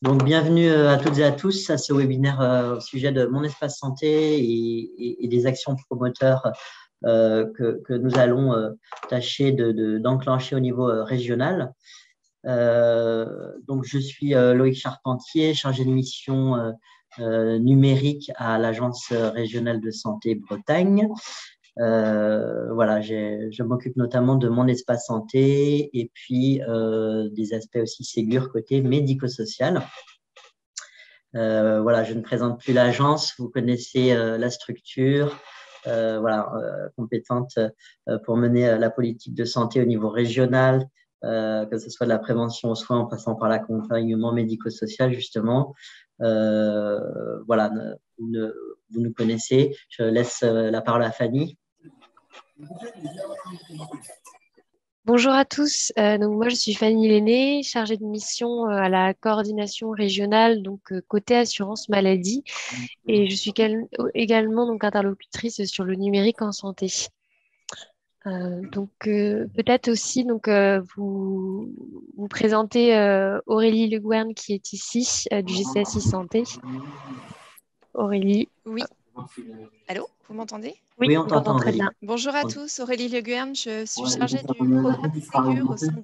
Donc, bienvenue à toutes et à tous à ce webinaire au sujet de mon espace santé et des actions promoteurs que nous allons tâcher d'enclencher au niveau régional. Donc, je suis Loïc Charpentier, chargé de mission numérique à l'Agence régionale de santé Bretagne. Voilà, je m'occupe notamment de mon espace santé et puis des aspects aussi Ségur côté médico-social. Voilà, je ne présente plus l'agence, vous connaissez la structure, voilà, compétente pour mener la politique de santé au niveau régional, que ce soit de la prévention aux soins en passant par l'accompagnement médico-social, justement. Voilà, vous nous connaissez. Je laisse la parole à Fanny. Bonjour à tous. Donc moi je suis Fanny Lenné, chargée de mission à la coordination régionale, donc côté assurance maladie, et je suis également donc interlocutrice sur le numérique en santé. Donc peut-être aussi donc vous présenter Aurélie Le Gouern qui est ici du GCSI Santé. Aurélie. Oui. Allô, vous m'entendez? Oui, on on t'entend t'entend, très Aurélie. bien. Bonjour à tous, Aurélie Le Gouern, je suis chargée du programme Ségur au sein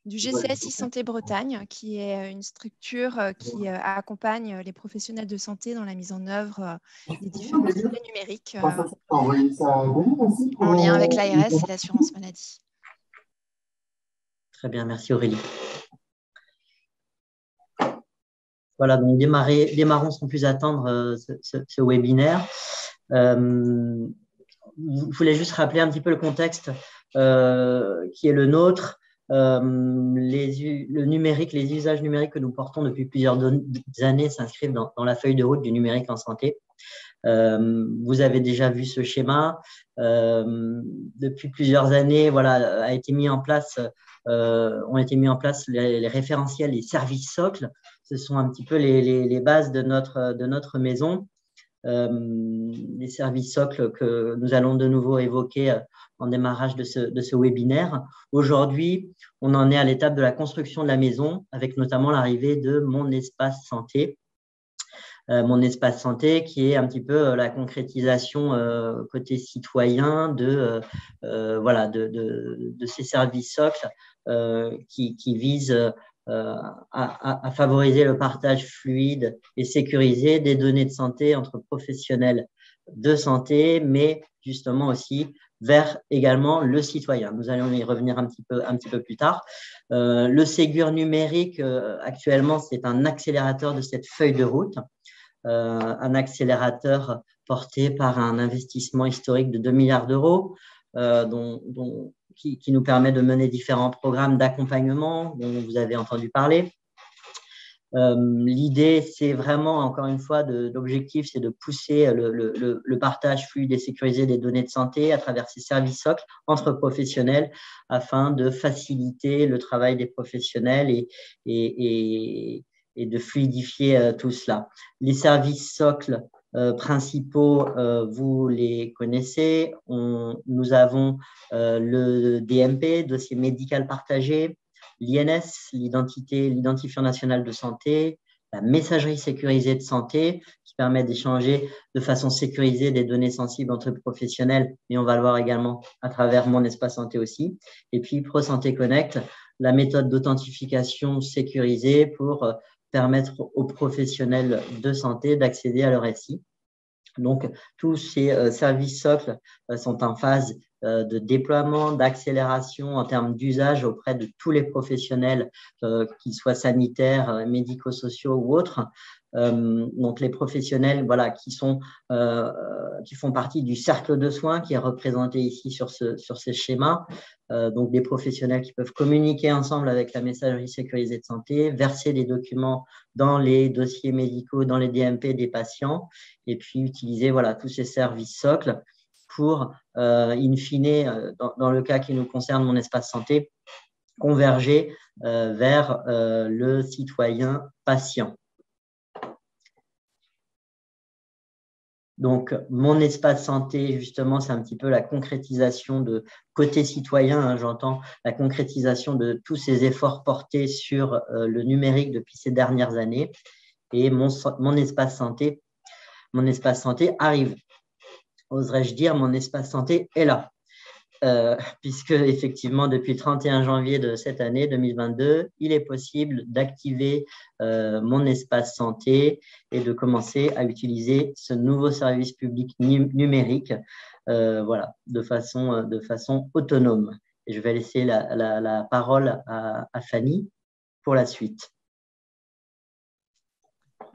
du GCSI Santé Bretagne, qui est une structure qui accompagne les professionnels de santé dans la mise en œuvre des différents projets numériques en lien avec l'ARS et l'assurance maladie. Très bien, merci Aurélie. Voilà, donc démarrons sans plus attendre ce webinaire. Je voulais juste rappeler un petit peu le contexte qui est le nôtre. Le numérique, les usages numériques que nous portons depuis plusieurs années s'inscrivent dans la feuille de route du numérique en santé. Vous avez déjà vu ce schéma. Depuis plusieurs années, voilà, ont été mis en place les référentiels, les services socles. Ce sont un petit peu les bases de notre maison. Les services socles que nous allons de nouveau évoquer en démarrage de ce webinaire. Aujourd'hui, on en est à l'étape de la construction de la maison, avec notamment l'arrivée de mon espace santé. Mon espace santé, qui est un petit peu la concrétisation côté citoyen de ces services socles qui visent à favoriser le partage fluide et sécurisé des données de santé entre professionnels de santé, mais justement aussi vers également le citoyen. Nous allons y revenir un petit peu plus tard. Le Ségur numérique, actuellement, c'est un accélérateur de cette feuille de route. Un accélérateur porté par un investissement historique de 2 milliards d'euros, qui nous permet de mener différents programmes d'accompagnement dont vous avez entendu parler. L'idée, c'est vraiment, encore une fois, l'objectif, c'est de pousser le partage fluide et sécurisé des données de santé à travers ces services socles entre professionnels afin de faciliter le travail des professionnels et de fluidifier tout cela. Les services socles principaux, vous les connaissez. Nous avons le DMP, dossier médical partagé, l'INS, l'identifiant national de santé, la messagerie sécurisée de santé, qui permet d'échanger de façon sécurisée des données sensibles entre professionnels, mais on va le voir également à travers mon espace santé aussi. Et puis ProSanté Connect, la méthode d'authentification sécurisée pour permettre aux professionnels de santé d'accéder à leur SI. Donc, tous ces services socles sont en phase de déploiement, d'accélération en termes d'usage auprès de tous les professionnels, qu'ils soient sanitaires, médico-sociaux ou autres. Donc, les professionnels voilà, qui font partie du cercle de soins qui est représenté ici sur ces schémas. Donc, des professionnels qui peuvent communiquer ensemble avec la messagerie sécurisée de santé, verser des documents dans les dossiers médicaux, dans les DMP des patients, et puis utiliser voilà, tous ces services socles pour, in fine, dans le cas qui nous concerne, mon espace santé, converger vers le citoyen patient. Donc, mon espace santé, justement, c'est un petit peu la concrétisation de côté citoyen, hein, j'entends la concrétisation de tous ces efforts portés sur le numérique depuis ces dernières années. Et mon espace santé arrive. Oserais-je dire, mon espace santé est là. Puisque effectivement, depuis le 31 janvier de cette année 2022, il est possible d'activer mon espace santé et de commencer à utiliser ce nouveau service public numérique voilà, de façon autonome. Et je vais laisser la parole à Fanny pour la suite.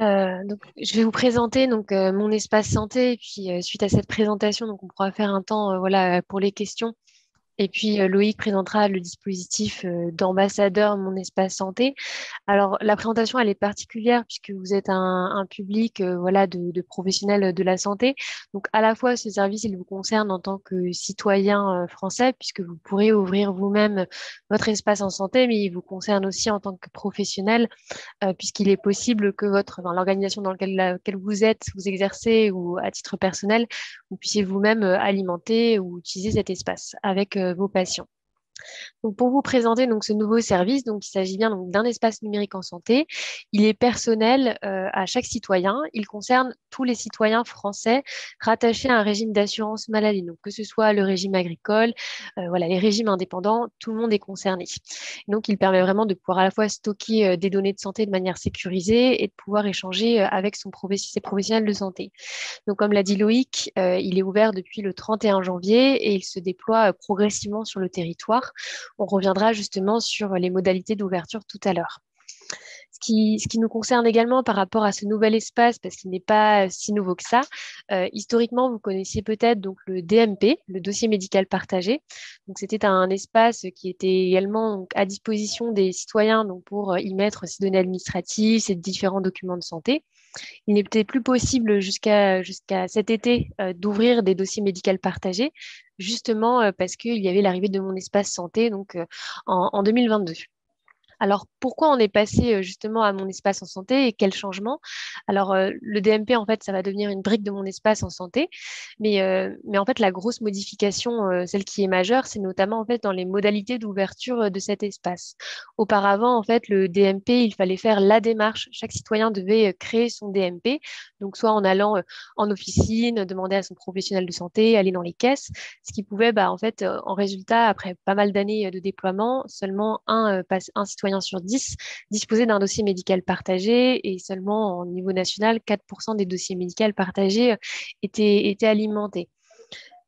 Donc, je vais vous présenter mon espace santé et puis suite à cette présentation, donc on pourra faire un temps voilà, pour les questions. Et puis Loïc présentera le dispositif d'ambassadeur Mon Espace Santé. Alors la présentation elle est particulière puisque vous êtes un public voilà de professionnels de la santé. Donc à la fois ce service il vous concerne en tant que citoyen français puisque vous pourrez ouvrir vous-même votre espace en santé, mais il vous concerne aussi en tant que professionnel puisqu'il est possible que l'organisation dans laquelle vous êtes, vous exercez ou à titre personnel, vous puissiez vous-même alimenter ou utiliser cet espace avec vos patients. Donc, pour vous présenter ce nouveau service, il s'agit bien d'un espace numérique en santé. Il est personnel à chaque citoyen. Il concerne tous les citoyens français rattachés à un régime d'assurance maladie. Donc, que ce soit le régime agricole, voilà, les régimes indépendants, tout le monde est concerné. Donc, il permet vraiment de pouvoir à la fois stocker des données de santé de manière sécurisée et de pouvoir échanger avec ses professionnels de santé. Donc, comme l'a dit Loïc, il est ouvert depuis le 31 janvier et il se déploie progressivement sur le territoire. On reviendra justement sur les modalités d'ouverture tout à l'heure. Ce qui nous concerne également par rapport à ce nouvel espace, parce qu'il n'est pas si nouveau que ça, historiquement, vous connaissiez peut-être le DMP, le dossier médical partagé. Donc, c'était un espace qui était également à disposition des citoyens pour y mettre ses données administratives, ses différents documents de santé. Il n'était plus possible jusqu'à cet été d'ouvrir des dossiers médicaux partagés, justement parce qu'il y avait l'arrivée de Mon Espace Santé en 2022. Alors, pourquoi on est passé justement à Mon Espace en santé et quel changement? Alors, le DMP, en fait, ça va devenir une brique de Mon Espace en santé, mais en fait, la grosse modification, celle qui est majeure, c'est notamment en fait dans les modalités d'ouverture de cet espace. Auparavant, en fait, le DMP, il fallait faire la démarche. Chaque citoyen devait créer son DMP, donc soit en allant en officine, demander à son professionnel de santé, aller dans les caisses, ce qui pouvait, en fait, en résultat, après pas mal d'années de déploiement, seulement un citoyen sur 10 disposait d'un dossier médical partagé et seulement au niveau national, 4% des dossiers médicaux partagés étaient alimentés.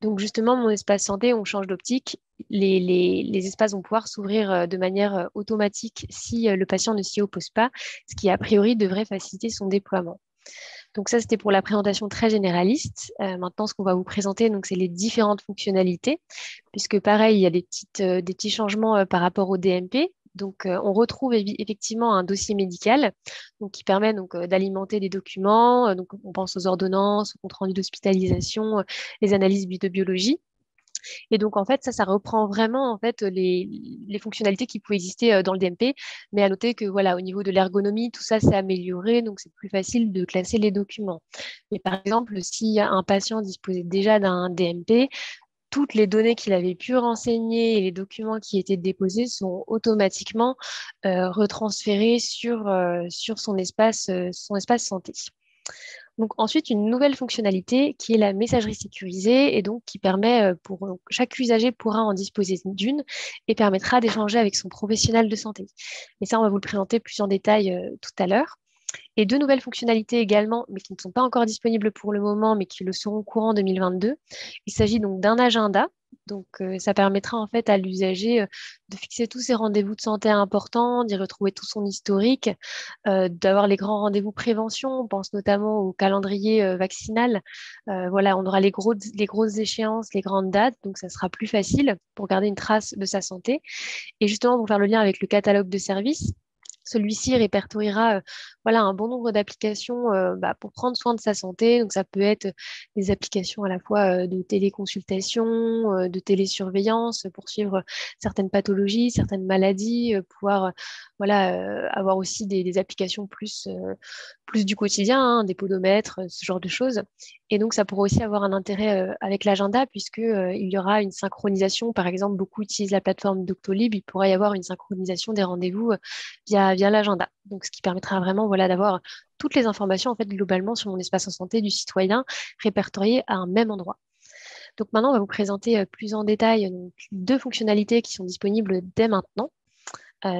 Donc justement, Mon Espace Santé, on change d'optique. Les espaces vont pouvoir s'ouvrir de manière automatique si le patient ne s'y oppose pas, ce qui a priori devrait faciliter son déploiement. Donc ça, c'était pour la présentation très généraliste. Maintenant, ce qu'on va vous présenter, c'est les différentes fonctionnalités, puisque pareil, il y a des petits changements par rapport au DMP. Donc, on retrouve effectivement un dossier médical qui permet d'alimenter des documents. Donc, on pense aux ordonnances, aux comptes rendus d'hospitalisation, les analyses de biologie. Et donc, en fait, ça reprend vraiment en fait, les fonctionnalités qui pouvaient exister dans le DMP. Mais à noter que, voilà, au niveau de l'ergonomie, tout ça s'est amélioré. Donc, c'est plus facile de classer les documents. Mais par exemple, si un patient disposait déjà d'un DMP, toutes les données qu'il avait pu renseigner et les documents qui étaient déposés sont automatiquement retransférés sur son espace santé. Donc ensuite, une nouvelle fonctionnalité qui est la messagerie sécurisée et donc qui permet chaque usager pourra en disposer d'une et permettra d'échanger avec son professionnel de santé. Et ça, on va vous le présenter plus en détail tout à l'heure. Et deux nouvelles fonctionnalités également, mais qui ne sont pas encore disponibles pour le moment, mais qui le seront courant 2022. Il s'agit donc d'un agenda. Donc, ça permettra en fait à l'usager de fixer tous ses rendez-vous de santé importants, d'y retrouver tout son historique, d'avoir les grands rendez-vous prévention. On pense notamment au calendrier vaccinal. Voilà, on aura les grosses échéances, les grandes dates, donc ça sera plus facile pour garder une trace de sa santé. Et justement, pour faire le lien avec le catalogue de services, celui-ci répertoriera un bon nombre d'applications pour prendre soin de sa santé. Donc, ça peut être des applications à la fois de téléconsultation, de télésurveillance pour suivre certaines pathologies, certaines maladies, pouvoir avoir aussi des applications plus du quotidien, des podomètres, ce genre de choses. Et donc, ça pourrait aussi avoir un intérêt avec l'agenda, puisque il y aura une synchronisation. Par exemple, beaucoup utilisent la plateforme Doctolib. Il pourrait y avoir une synchronisation des rendez-vous via l'agenda. Donc, ce qui permettra vraiment voilà, d'avoir toutes les informations, en fait, globalement, sur mon espace en santé du citoyen répertoriées à un même endroit. Donc, maintenant, on va vous présenter plus en détail donc, 2 fonctionnalités qui sont disponibles dès maintenant.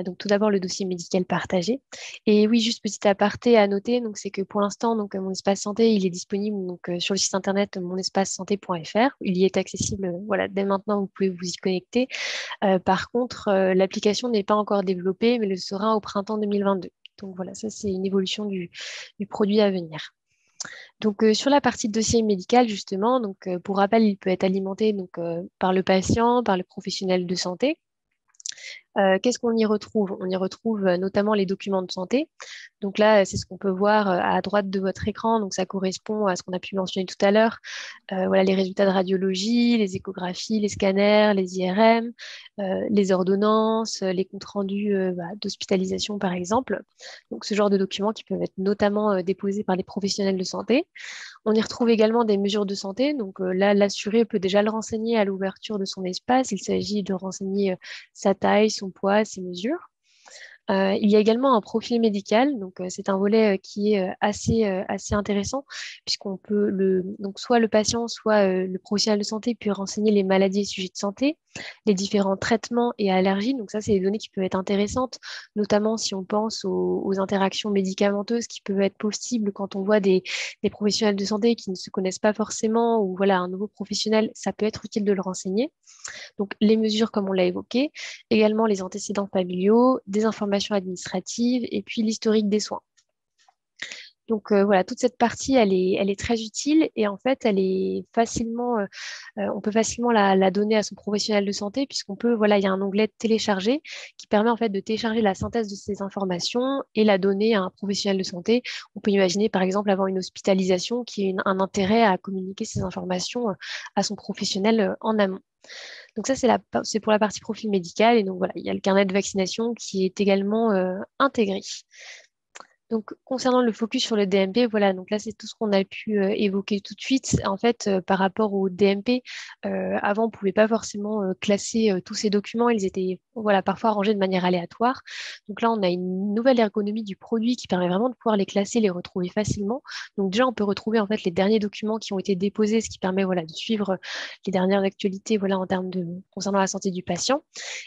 Donc tout d'abord le dossier médical partagé. Et oui, juste petit aparté à noter, donc c'est que pour l'instant, donc mon espace santé, il est disponible donc sur le site internet monespacesanté.fr. Il y est accessible, voilà, dès maintenant, vous pouvez vous y connecter. Par contre, l'application n'est pas encore développée, mais le sera au printemps 2022. Donc voilà, ça c'est une évolution du produit à venir. Donc sur la partie de dossier médical justement, donc pour rappel, il peut être alimenté donc par le patient, par le professionnel de santé. Qu'est-ce qu'on y retrouve? On y retrouve notamment les documents de santé. Donc là, c'est ce qu'on peut voir à droite de votre écran. Donc ça correspond à ce qu'on a pu mentionner tout à l'heure. Voilà les résultats de radiologie, les échographies, les scanners, les IRM, les ordonnances, les comptes rendus d'hospitalisation par exemple. Donc ce genre de documents qui peuvent être notamment déposés par les professionnels de santé. On y retrouve également des mesures de santé. Donc là, l'assuré peut déjà le renseigner à l'ouverture de son espace. Il s'agit de renseigner sa taille, son poids, ses mesures. Il y a également un profil médical, donc c'est un volet qui est assez intéressant puisqu'on peut donc soit le patient, soit le professionnel de santé peut renseigner les maladies et sujets de santé, les différents traitements et allergies. Donc ça, c'est des données qui peuvent être intéressantes, notamment si on pense aux interactions médicamenteuses qui peuvent être possibles quand on voit des professionnels de santé qui ne se connaissent pas forcément ou voilà un nouveau professionnel, ça peut être utile de le renseigner. Donc, les mesures, comme on l'a évoqué, également les antécédents familiaux, des informations administratives et puis l'historique des soins. Donc voilà, toute cette partie, elle est très utile et en fait, elle est facilement, on peut facilement la donner à son professionnel de santé puisqu'on peut, voilà, il y a un onglet télécharger qui permet en fait de télécharger la synthèse de ces informations et la donner à un professionnel de santé. On peut imaginer par exemple avant une hospitalisation qui ait un intérêt à communiquer ces informations à son professionnel en amont. Donc ça, c'est pour la partie profil médical. Et donc voilà, il y a le carnet de vaccination qui est également intégré. Donc, concernant le focus sur le DMP, voilà, donc là, c'est tout ce qu'on a pu évoquer tout de suite. En fait, par rapport au DMP, avant, on ne pouvait pas forcément classer tous ces documents. Ils étaient voilà, parfois rangés de manière aléatoire. Donc là, on a une nouvelle ergonomie du produit qui permet vraiment de pouvoir les classer, les retrouver facilement. Donc déjà, on peut retrouver en fait les derniers documents qui ont été déposés, ce qui permet voilà, de suivre les dernières actualités voilà, en termes concernant la santé du patient.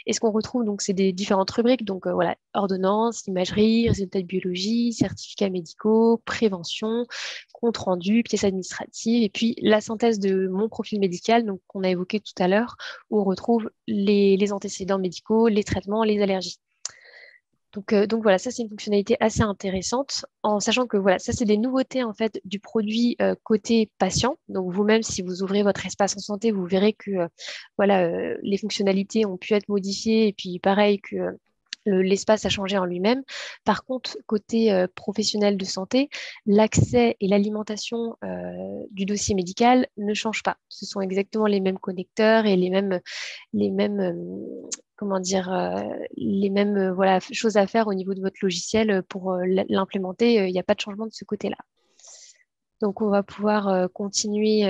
Et ce qu'on retrouve, donc, c'est des différentes rubriques. Donc voilà, ordonnance, imagerie, résultats de biologie, certificats médicaux, prévention, compte rendu, pièces administratives, et puis la synthèse de mon profil médical, donc qu'on a évoqué tout à l'heure, où on retrouve les antécédents médicaux, les traitements, les allergies. Donc voilà, ça c'est une fonctionnalité assez intéressante, en sachant que voilà, ça c'est des nouveautés en fait du produit côté patient. Donc vous-même, si vous ouvrez votre espace en santé, vous verrez que voilà, les fonctionnalités ont pu être modifiées, et puis pareil que l'espace a changé en lui-même. Par contre, côté professionnel de santé, l'accès et l'alimentation du dossier médical ne changent pas. Ce sont exactement les mêmes connecteurs et les mêmes comment dire, les mêmes voilà, choses à faire au niveau de votre logiciel pour l'implémenter. Il n'y a pas de changement de ce côté-là. Donc, on va pouvoir continuer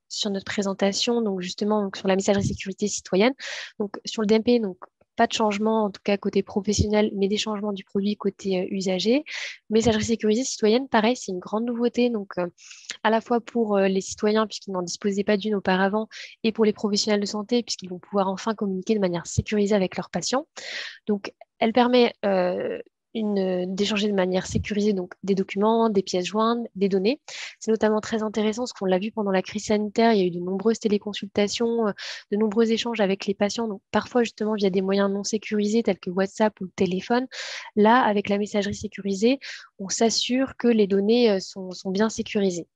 sur notre présentation, donc justement donc, sur la messagerie sécurité citoyenne. Donc, sur le DMP, donc, pas de changement, en tout cas côté professionnel, mais des changements du produit côté usager. Messagerie sécurisée citoyenne, pareil, c'est une grande nouveauté, donc à la fois pour les citoyens, puisqu'ils n'en disposaient pas d'une auparavant, et pour les professionnels de santé, puisqu'ils vont pouvoir enfin communiquer de manière sécurisée avec leurs patients. Donc, elle permet d'échanger de manière sécurisée donc, des documents, des pièces jointes, des données. C'est notamment très intéressant parce qu'on l'a vu pendant la crise sanitaire, il y a eu de nombreuses téléconsultations, de nombreux échanges avec les patients, donc parfois justement via des moyens non sécurisés tels que WhatsApp ou le téléphone. Là, avec la messagerie sécurisée, on s'assure que les données sont bien sécurisées.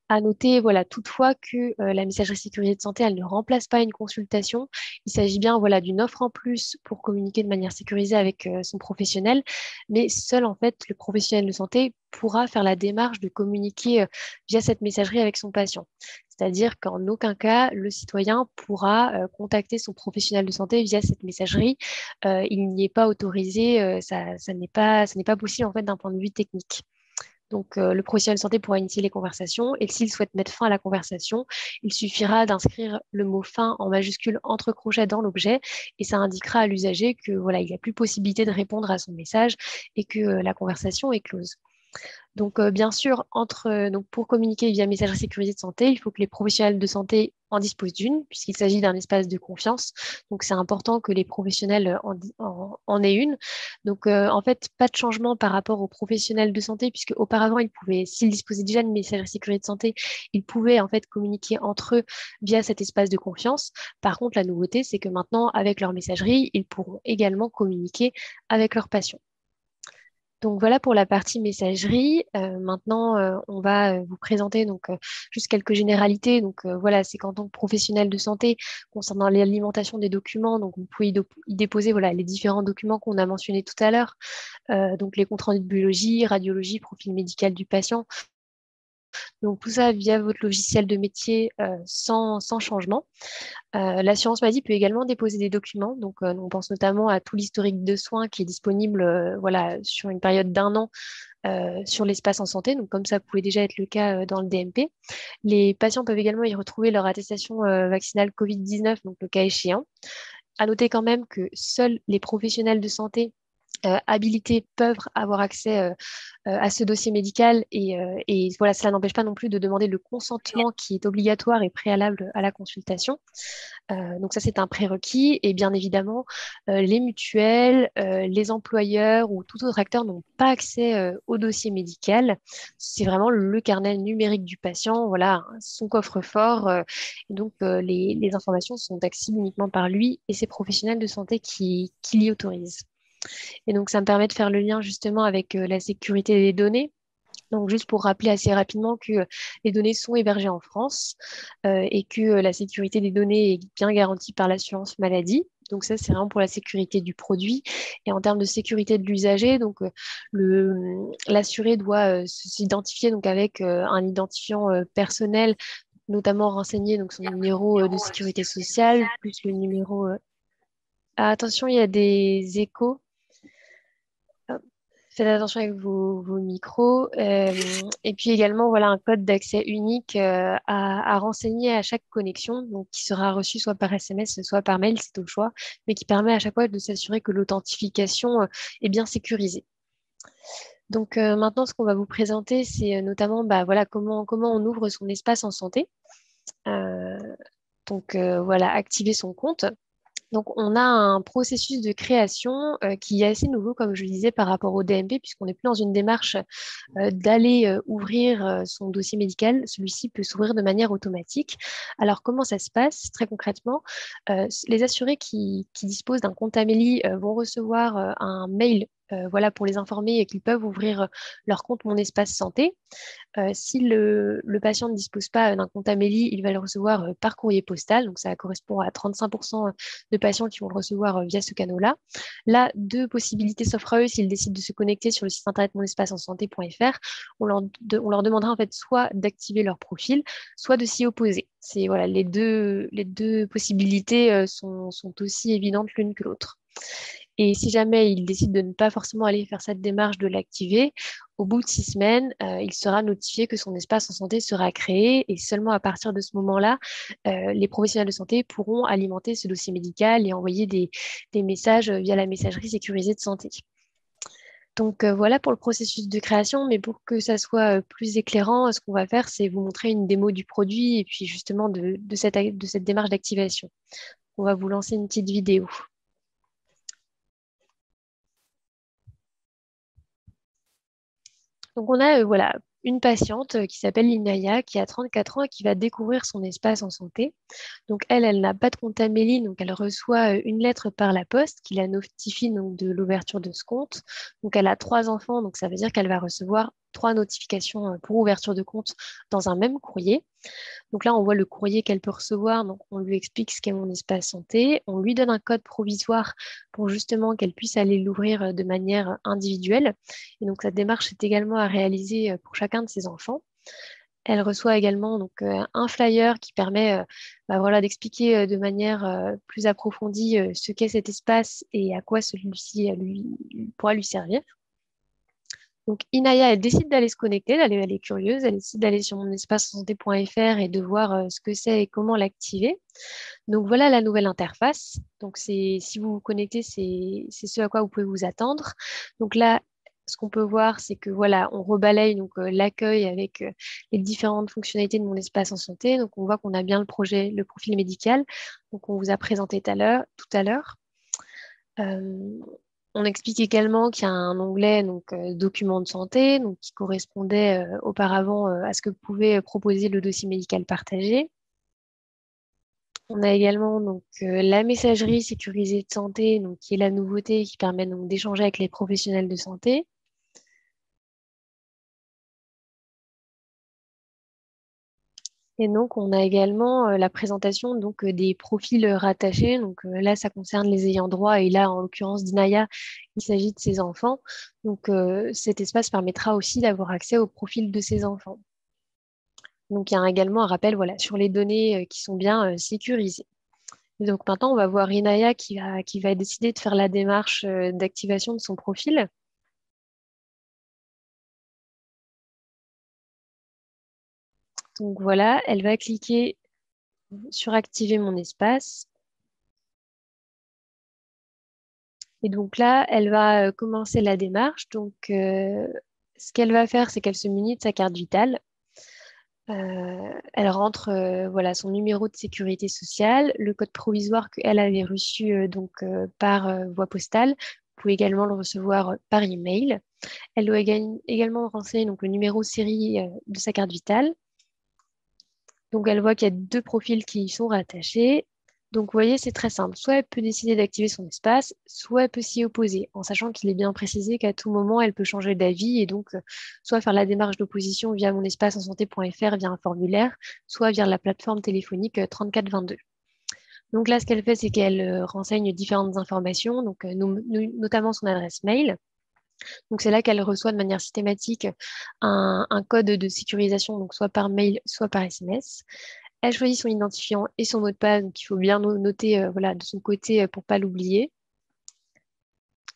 À noter, voilà, toutefois que la messagerie sécurité de santé, elle ne remplace pas une consultation. Il s'agit bien, voilà, d'une offre en plus pour communiquer de manière sécurisée avec son professionnel, mais seul en fait le professionnel de santé pourra faire la démarche de communiquer via cette messagerie avec son patient. C'est-à-dire qu'en aucun cas, le citoyen pourra contacter son professionnel de santé via cette messagerie. Il n'y est pas autorisé, ça n'est pas possible en fait d'un point de vue technique. Donc, le professionnel de santé pourra initier les conversations et s'il souhaite mettre fin à la conversation, il suffira d'inscrire le mot fin en majuscule entre crochets dans l'objet et ça indiquera à l'usager que voilà, il n'y a plus possibilité de répondre à son message et que la conversation est close. Donc, bien sûr, donc pour communiquer via messagerie sécurisée de santé, il faut que les professionnels de santé en disposent d'une, puisqu'il s'agit d'un espace de confiance. Donc, c'est important que les professionnels en aient une. Donc, en fait, pas de changement par rapport aux professionnels de santé, puisque auparavant, ils pouvaient, s'ils disposaient déjà d'une messagerie sécurisée de santé, ils pouvaient en fait communiquer entre eux via cet espace de confiance. Par contre, la nouveauté, c'est que maintenant, avec leur messagerie, ils pourront également communiquer avec leurs patients. Donc voilà pour la partie messagerie. Maintenant, on va vous présenter donc juste quelques généralités. Donc voilà, c'est qu'en tant que professionnel de santé, concernant l'alimentation des documents, donc vous pouvez y déposer voilà les différents documents qu'on a mentionnés tout à l'heure. Donc les comptes rendus de biologie, radiologie, profil médical du patient. Donc tout ça via votre logiciel de métier sans changement. L'assurance maladie peut également déposer des documents. Donc, on pense notamment à tout l'historique de soins qui est disponible voilà, sur une période d'1 an sur l'espace en santé. Donc, comme ça pouvait déjà être le cas dans le DMP. Les patients peuvent également y retrouver leur attestation vaccinale Covid-19, donc le cas échéant. À noter quand même que seuls les professionnels de santé habilités peuvent avoir accès à ce dossier médical et voilà, cela n'empêche pas non plus de demander le consentement qui est obligatoire et préalable à la consultation. Donc ça, c'est un prérequis et bien évidemment, les mutuelles, les employeurs ou tout autre acteur n'ont pas accès au dossier médical. C'est vraiment le carnet numérique du patient, voilà, son coffre-fort. Et donc, les informations sont accessibles uniquement par lui et ses professionnels de santé qui l'y autorisent. Et donc, ça me permet de faire le lien justement avec la sécurité des données. Donc, juste pour rappeler assez rapidement que les données sont hébergées en France et que la sécurité des données est bien garantie par l'assurance maladie. Donc, ça, c'est vraiment pour la sécurité du produit. Et en termes de sécurité de l'usager, donc l'assuré doit s'identifier donc avec un identifiant personnel, notamment renseigner donc son numéro de sécurité sociale, plus le numéro. Ah, attention, il y a des échos. Faites attention avec vos micros. Et puis également, voilà, un code d'accès unique à renseigner à chaque connexion, donc qui sera reçu soit par SMS, soit par mail, c'est au choix, mais qui permet à chaque fois de s'assurer que l'authentification est bien sécurisée. Donc maintenant, ce qu'on va vous présenter, c'est notamment bah, voilà, comment on ouvre son espace en santé. Donc voilà, activer son compte. Donc, on a un processus de création qui est assez nouveau, comme je le disais, par rapport au DMP, puisqu'on n'est plus dans une démarche d'aller ouvrir son dossier médical. Celui-ci peut s'ouvrir de manière automatique. Alors, comment ça se passe très concrètement? Les assurés qui disposent d'un compte Amélie vont recevoir un mail voilà, pour les informer qu'ils peuvent ouvrir leur compte Mon Espace Santé. Si le patient ne dispose pas d'un compte Amélie, il va le recevoir par courrier postal. Donc, ça correspond à 35% de patients qui vont le recevoir via ce canal-là. Là, deux possibilités s'offrent à eux s'ils décident de se connecter sur le site internet monespaceensante.fr. On leur demandera en fait soit d'activer leur profil, soit de s'y opposer. C'est voilà, les deux possibilités sont aussi évidentes l'une que l'autre. Et si jamais il décide de ne pas forcément aller faire cette démarche de l'activer, au bout de 6 semaines, il sera notifié que son espace en santé sera créé et seulement à partir de ce moment-là, les professionnels de santé pourront alimenter ce dossier médical et envoyer des messages via la messagerie sécurisée de santé. Donc voilà pour le processus de création, mais pour que ça soit plus éclairant, ce qu'on va faire, c'est vous montrer une démo du produit et puis justement de cette démarche d'activation. On va vous lancer une petite vidéo. Donc, on a voilà, une patiente qui s'appelle Linaya, qui a 34 ans et qui va découvrir son espace en santé. Donc, elle n'a pas de compte Amélie, donc elle reçoit une lettre par la poste qui la notifie donc, de l'ouverture de ce compte. Donc, elle a 3 enfants, donc ça veut dire qu'elle va recevoir 3 notifications pour ouverture de compte dans un même courrier. Donc là, on voit le courrier qu'elle peut recevoir. Donc, on lui explique ce qu'est Mon Espace Santé. On lui donne un code provisoire pour justement qu'elle puisse aller l'ouvrir de manière individuelle. Et donc, cette démarche est également à réaliser pour chacun de ses enfants. Elle reçoit également donc, un flyer qui permet bah, voilà, d'expliquer de manière plus approfondie ce qu'est cet espace et à quoi celui-ci pourra lui servir. Donc, Inaya, elle décide d'aller se connecter, elle est curieuse, elle décide d'aller sur mon espace santé.fr et de voir ce que c'est et comment l'activer. Donc, voilà la nouvelle interface. Donc, si vous vous connectez, c'est ce à quoi vous pouvez vous attendre. Donc là, ce qu'on peut voir, c'est que voilà, on rebalaye l'accueil avec les différentes fonctionnalités de mon espace en santé. Donc, on voit qu'on a bien le profil médical. Donc, on vous a présenté tout à l'heure. On explique également qu'il y a un onglet documents de santé qui correspondait auparavant à ce que pouvait proposer le dossier médical partagé. On a également la messagerie sécurisée de santé qui est la nouveauté qui permet d'échanger avec les professionnels de santé. Et donc, on a également la présentation des profils rattachés. Là, ça concerne les ayants droit. Et là, en l'occurrence d'Inaya, il s'agit de ses enfants. Cet espace permettra aussi d'avoir accès au profil de ses enfants. Donc, il y a également un rappel sur les données qui sont bien sécurisées. Et donc, maintenant, on va voir Inaya qui va décider de faire la démarche d'activation de son profil. Donc, voilà, elle va cliquer sur activer mon espace. Et donc là, elle va commencer la démarche. Ce qu'elle va faire, c'est qu'elle se munit de sa carte vitale. Elle rentre son numéro de sécurité sociale, le code provisoire qu'elle avait reçu par voie postale. Vous pouvez également le recevoir par email. Elle doit également renseigner le numéro série de sa carte vitale. Donc, elle voit qu'il y a 2 profils qui y sont rattachés. Donc, vous voyez, c'est très simple. Soit elle peut décider d'activer son espace, soit elle peut s'y opposer, en sachant qu'il est bien précisé qu'à tout moment, elle peut changer d'avis et soit faire la démarche d'opposition via mon espace en santé.fr via un formulaire, soit via la plateforme téléphonique 3422. Donc là, ce qu'elle fait, c'est qu'elle renseigne différentes informations, notamment son adresse mail. Donc c'est là qu'elle reçoit de manière systématique un code de sécurisation, soit par mail, soit par SMS. Elle choisit son identifiant et son mot de passe, donc il faut bien noter de son côté pour ne pas l'oublier.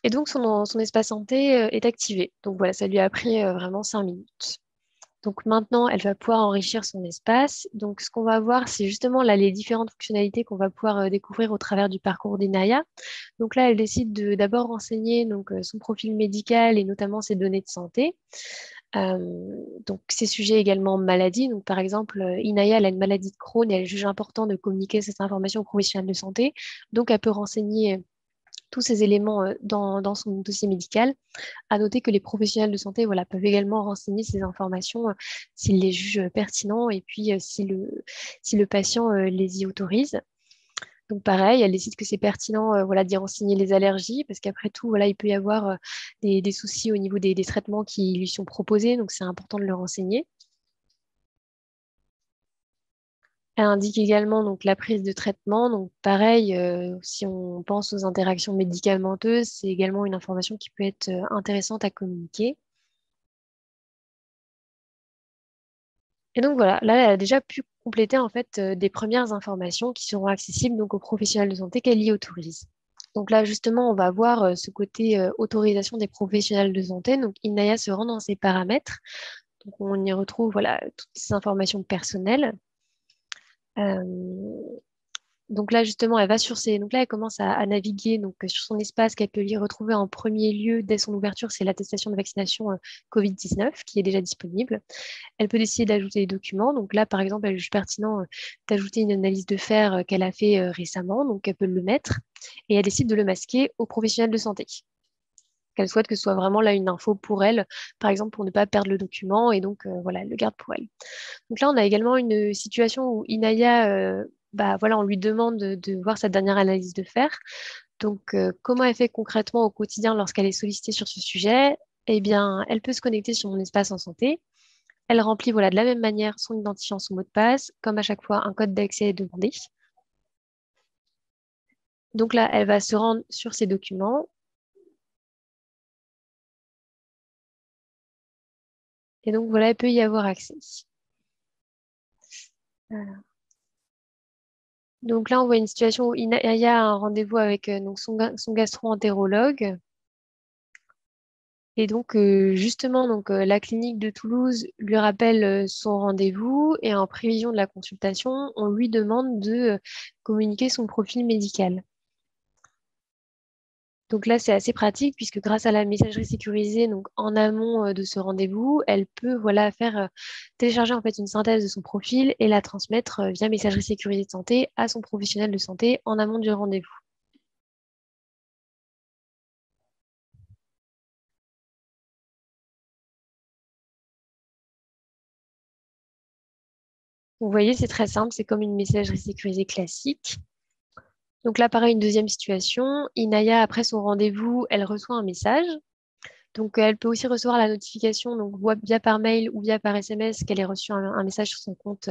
Et donc son espace santé est activé. Donc voilà, ça lui a pris vraiment 5 minutes. Donc maintenant, elle va pouvoir enrichir son espace. Donc ce qu'on va voir, c'est justement là les différentes fonctionnalités qu'on va pouvoir découvrir au travers du parcours d'Inaya. Donc là, elle décide de d'abord renseigner son profil médical et notamment ses données de santé. Donc ces sujets également maladie. Donc par exemple, Inaya elle a une maladie de Crohn et elle juge important de communiquer cette information aux professionnels de santé. Donc elle peut renseigner tous ces éléments dans son dossier médical. À noter que les professionnels de santé peuvent également renseigner ces informations s'ils les jugent pertinents et puis si le patient les y autorise. Donc pareil, elle décide que c'est pertinent d'y renseigner les allergies parce qu'après tout, il peut y avoir des soucis au niveau des traitements qui lui sont proposés, donc c'est important de le renseigner. Elle indique également la prise de traitement. Donc pareil, si on pense aux interactions médicamenteuses, c'est également une information qui peut être intéressante à communiquer. Et donc voilà, là, elle a déjà pu compléter en fait des premières informations qui seront accessibles aux professionnels de santé qu'elle y autorise. Donc là, justement, on va voir ce côté autorisation des professionnels de santé. Donc Inaya se rend dans ses paramètres. Donc on y retrouve toutes ces informations personnelles. Donc là, justement, elle va donc là, elle commence à naviguer sur son espace qu'elle peut y retrouver en premier lieu dès son ouverture, c'est l'attestation de vaccination Covid-19 qui est déjà disponible. Elle peut décider d'ajouter des documents. Donc là, par exemple, elle juge pertinent d'ajouter une analyse de fer qu'elle a fait récemment. Donc elle peut le mettre et elle décide de le masquer aux professionnels de santé. Qu'elle souhaite que ce soit vraiment là une info pour elle, par exemple pour ne pas perdre le document et elle le garde pour elle. Donc là, on a également une situation où Inaya, on lui demande de voir sa dernière analyse de fer. Donc, comment elle fait concrètement au quotidien lorsqu'elle est sollicitée sur ce sujet? Eh bien, elle peut se connecter sur mon espace en santé. Elle remplit de la même manière son identifiant, son mot de passe. Comme à chaque fois, un code d'accès est demandé. Donc là, elle va se rendre sur ses documents. Et donc, voilà, elle peut y avoir accès. Voilà. Donc là, on voit une situation où Inaya a un rendez-vous avec son gastro-entérologue. Et donc, justement, la clinique de Toulouse lui rappelle son rendez-vous et en prévision de la consultation, on lui demande de communiquer son profil médical. Donc là, c'est assez pratique puisque grâce à la messagerie sécurisée, donc en amont de ce rendez-vous, elle peut faire télécharger en fait une synthèse de son profil et la transmettre via messagerie sécurisée de santé à son professionnel de santé en amont du rendez-vous. Donc, vous voyez, c'est très simple, c'est comme une messagerie sécurisée classique. Donc là, pareil, une deuxième situation. Inaya, après son rendez-vous, elle reçoit un message. Donc, elle peut aussi recevoir la notification, donc via par mail ou via par SMS, qu'elle ait reçu un message sur son compte,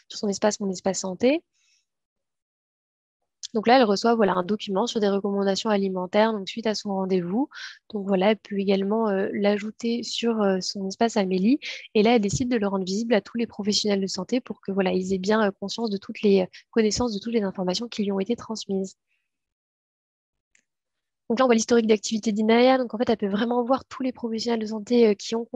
sur son espace Mon Espace Santé. Donc là, elle reçoit un document sur des recommandations alimentaires, donc suite à son rendez-vous. Donc voilà, elle peut également l'ajouter sur son espace Amélie. Et là, elle décide de le rendre visible à tous les professionnels de santé pour que ils aient bien conscience de toutes les connaissances, de toutes les informations qui lui ont été transmises. Donc là, on voit l'historique d'activité d'Inaya. Donc en fait, elle peut vraiment voir tous les professionnels de santé qui ont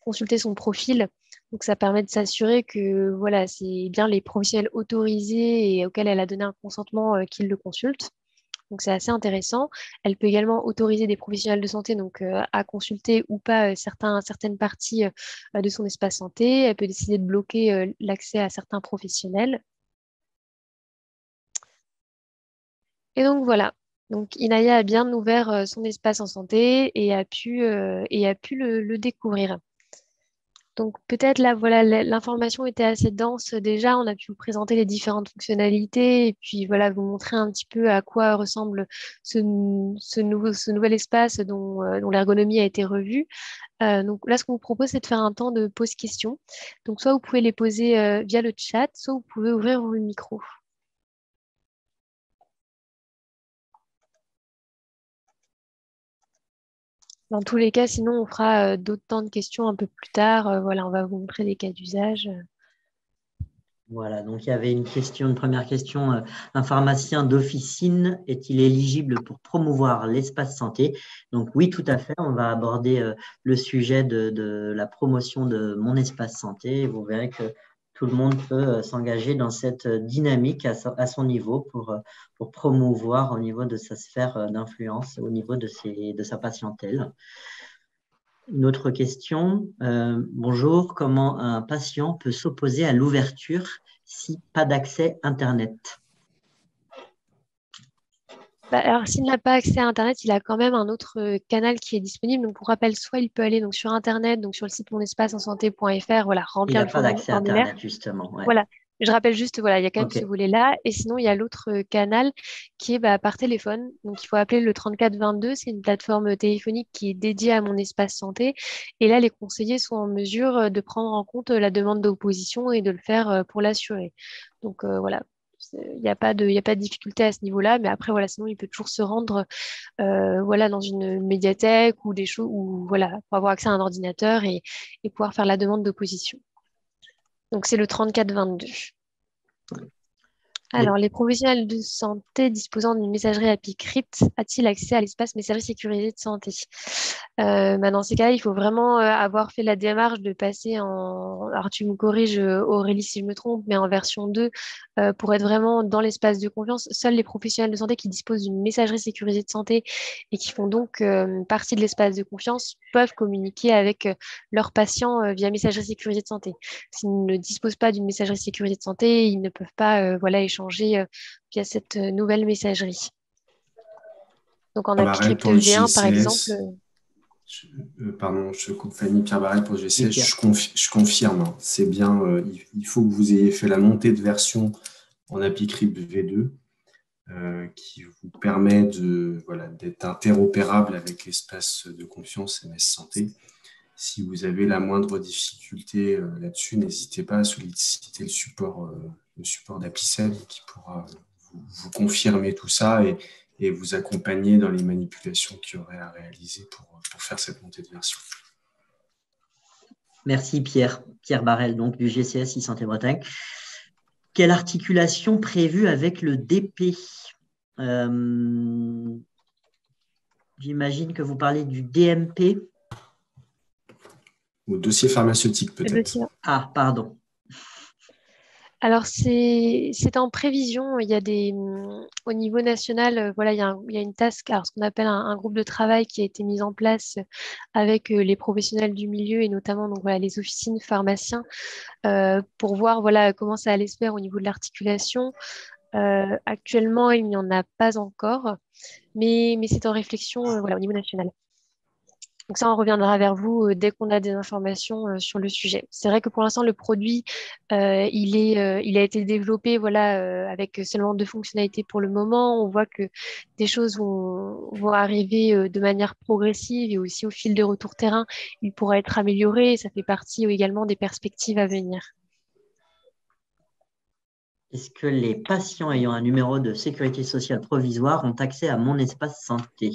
consulté son profil. Donc ça permet de s'assurer que c'est bien les professionnels autorisés et auxquels elle a donné un consentement qui le consultent. Donc c'est assez intéressant. Elle peut également autoriser des professionnels de santé à consulter ou pas certaines parties de son espace santé. Elle peut décider de bloquer l'accès à certains professionnels. Et donc voilà. Donc Inaya a bien ouvert son espace en santé et a pu le découvrir. Donc peut-être là, l'information était assez dense déjà. On a pu vous présenter les différentes fonctionnalités et puis vous montrer un petit peu à quoi ressemble ce nouvel espace dont l'ergonomie a été revue. Donc là, ce qu'on vous propose, c'est de faire un temps de pause questions. Donc soit vous pouvez les poser via le chat, soit vous pouvez ouvrir vos micros. Dans tous les cas, sinon, on fera d'autres temps de questions un peu plus tard. On va vous montrer des cas d'usage. Voilà, donc il y avait une première question. Un pharmacien d'officine est-il éligible pour promouvoir l'espace santé? Donc oui, tout à fait. On va aborder le sujet de la promotion de mon espace santé. Vous verrez que tout le monde peut s'engager dans cette dynamique à son niveau pour promouvoir au niveau de sa sphère d'influence, au niveau de sa patientèle. Une autre question. Bonjour, comment un patient peut s'opposer à l'ouverture si pas d'accès Internet? Alors, s'il n'a pas accès à Internet, il a quand même un autre canal qui est disponible. Donc, pour rappel, soit il peut aller sur Internet, donc sur le site monespaceensante.fr, Il remplir n'a le pas d'accès formulaire. Internet, justement. Ouais. Voilà. Je rappelle juste, il y a quand même ce OK. volet-là. Et sinon, il y a l'autre canal qui est par téléphone. Donc, il faut appeler le 3422. C'est une plateforme téléphonique qui est dédiée à mon espace santé. Et là, les conseillers sont en mesure de prendre en compte la demande d'opposition et de le faire pour l'assurer. Donc, voilà. Il n'y a pas de difficulté à ce niveau-là. Mais après, sinon, il peut toujours se rendre dans une médiathèque ou des choses pour avoir accès à un ordinateur et pouvoir faire la demande d'opposition. Donc, c'est le 3422. Alors, les professionnels de santé disposant d'une messagerie API Crypt a-t-il accès à l'espace messagerie sécurisée de santé? Dans ces cas-là, il faut vraiment avoir fait la démarche de passer alors tu me corriges Aurélie si je me trompe, mais en version 2, pour être vraiment dans l'espace de confiance. Seuls les professionnels de santé qui disposent d'une messagerie sécurisée de santé et qui font donc partie de l'espace de confiance peuvent communiquer avec leurs patients via messagerie sécurisée de santé. S'ils ne disposent pas d'une messagerie sécurisée de santé, ils ne peuvent pas échanger via cette nouvelle messagerie. Donc en API Crypt pour le V1, par exemple. Pardon, je coupe Fanny, Pierre Barret pour le GCS. Je confirme, hein, c'est bien. Il faut que vous ayez fait la montée de version en API Crypt V2 qui vous permet d'être interopérable avec l'espace de confiance MS Santé. Si vous avez la moindre difficulté là-dessus, n'hésitez pas à solliciter le support d'Apicel qui pourra vous confirmer tout ça et vous accompagner dans les manipulations qu'il y aurait à réaliser pour faire cette montée de version. Merci Pierre Barrel, donc du GCS e-Santé Bretagne. Quelle articulation prévue avec le DP? J'imagine que vous parlez du DMP. Ou dossier pharmaceutique peut-être. Ah, pardon. Alors, c'est en prévision. Il y a au niveau national, voilà, il y a une task, alors ce qu'on appelle un groupe de travail qui a été mis en place avec les professionnels du milieu et notamment donc, voilà, les officines pharmaciens pour voir voilà, comment ça allait se faire au niveau de l'articulation. Actuellement, il n'y en a pas encore, mais c'est en réflexion voilà, au niveau national. Donc ça, on reviendra vers vous dès qu'on a des informations sur le sujet. C'est vrai que pour l'instant, le produit, il a été développé voilà, avec seulement 2 fonctionnalités pour le moment. On voit que des choses vont arriver de manière progressive et aussi au fil des retours terrain, il pourra être amélioré. Ça fait partie également des perspectives à venir. Est-ce que les patients ayant un numéro de sécurité sociale provisoire ont accès à Mon Espace Santé?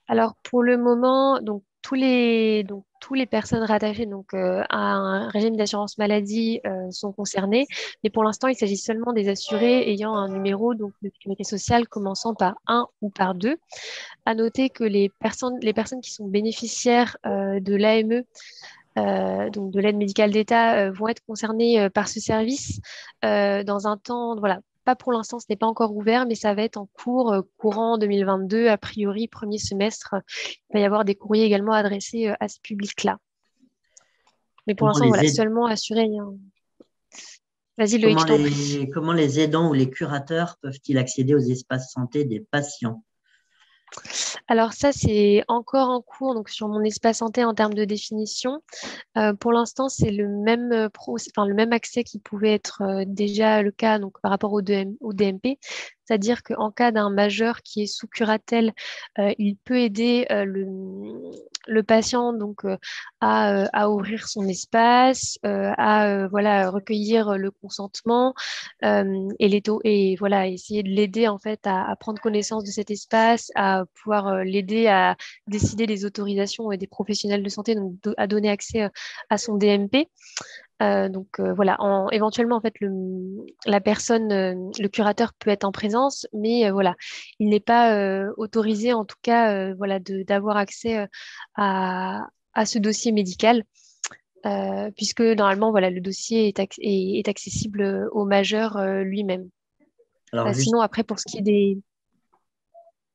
Alors pour le moment, donc tous les personnes rattachées à un régime d'assurance maladie sont concernées, mais pour l'instant, il s'agit seulement des assurés ayant un numéro donc, de sécurité sociale commençant par 1 ou par 2. À noter que les personnes qui sont bénéficiaires de l'AME, donc de l'aide médicale d'État, vont être concernées par ce service dans un temps, voilà, pas pour l'instant, ce n'est pas encore ouvert, mais ça va être en cours courant 2022, a priori premier semestre. Il va y avoir des courriers également adressés à ce public-là. Mais pour l'instant, voilà, seulement assuré. Hein. Vas-y Loïc, je t'en prie. Comment les aidants ou les curateurs peuvent-ils accéder aux espaces santé des patients? Alors ça, c'est encore en cours donc sur Mon Espace Santé en termes de définition. Pour l'instant, c'est le même le même accès qui pouvait être déjà le cas donc, par rapport au DMP. C'est-à-dire qu'en cas d'un majeur qui est sous curatelle, il peut aider le patient donc, à ouvrir son espace, à voilà, recueillir le consentement et voilà, essayer de l'aider en fait à prendre connaissance de cet espace, à pouvoir l'aider à décider des autorisations des professionnels de santé, donc à donner accès à son DMP. Voilà, éventuellement en fait la personne, le curateur peut être en présence, mais voilà, il n'est pas autorisé en tout cas voilà d'avoir accès à ce dossier médical, puisque normalement voilà le dossier est accessible au majeur lui-même. Sinon après pour ce qui est des,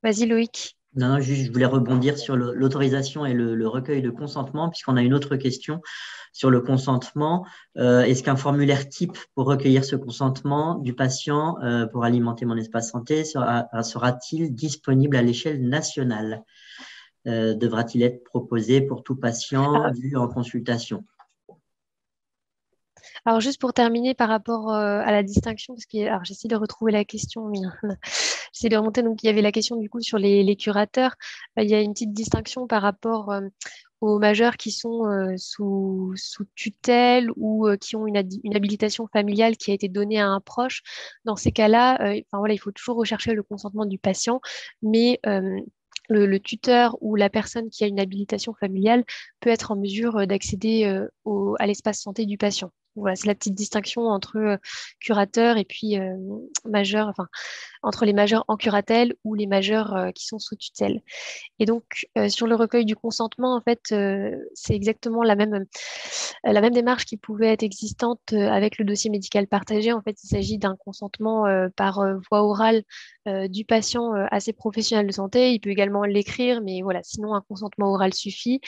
vas-y Loïc. Non, juste, je voulais rebondir sur l'autorisation et le recueil de consentement, puisqu'on a une autre question sur le consentement. Est-ce qu'un formulaire type pour recueillir ce consentement du patient pour alimenter Mon Espace Santé sera-t-il disponible à l'échelle nationale? Devra-t-il être proposé pour tout patient vu en consultation? Alors, juste pour terminer par rapport à la distinction, alors j'essaie de retrouver la question, mais j'essaie de remonter. Donc, il y avait la question du coup sur les curateurs. Il y a une petite distinction par rapport aux majeurs qui sont sous tutelle ou qui ont une habilitation familiale qui a été donnée à un proche. Dans ces cas-là, voilà, il faut toujours rechercher le consentement du patient, mais le tuteur ou la personne qui a une habilitation familiale peut être en mesure d'accéder à l'espace santé du patient. Voilà, c'est la petite distinction entre curateurs et puis majeurs, enfin, entre les majeurs en curatelle ou les majeurs qui sont sous tutelle. Et donc, sur le recueil du consentement, en fait, c'est exactement la même démarche qui pouvait être existante avec le dossier médical partagé. En fait, il s'agit d'un consentement par voie orale du patient à ses professionnels de santé. Il peut également l'écrire, mais voilà, sinon, un consentement oral suffit.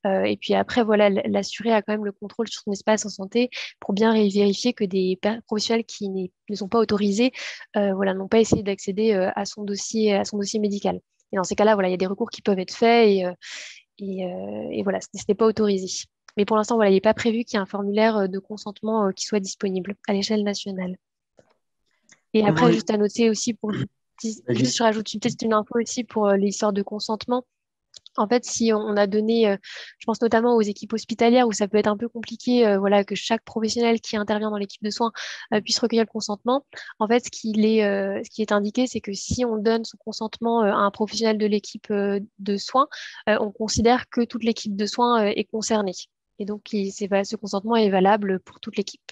Et puis après, voilà, l'assuré a quand même le contrôle sur son espace en santé pour bien vérifier que des professionnels qui ne sont pas autorisés voilà, n'ont pas essayé d'accéder à son dossier médical. Et dans ces cas-là, voilà, il y a des recours qui peuvent être faits et voilà, ce n'est pas autorisé. Mais pour l'instant, voilà, il n'est pas prévu qu'il y ait un formulaire de consentement qui soit disponible à l'échelle nationale. Et après, juste à noter aussi, je rajoute peut-être une info aussi pour l'histoire de consentement. En fait, si on a donné, je pense notamment aux équipes hospitalières où ça peut être un peu compliqué, voilà, que chaque professionnel qui intervient dans l'équipe de soins puisse recueillir le consentement. En fait, ce qui est indiqué, c'est que si on donne son consentement à un professionnel de l'équipe de soins, on considère que toute l'équipe de soins est concernée. Et donc, ce consentement est valable pour toute l'équipe.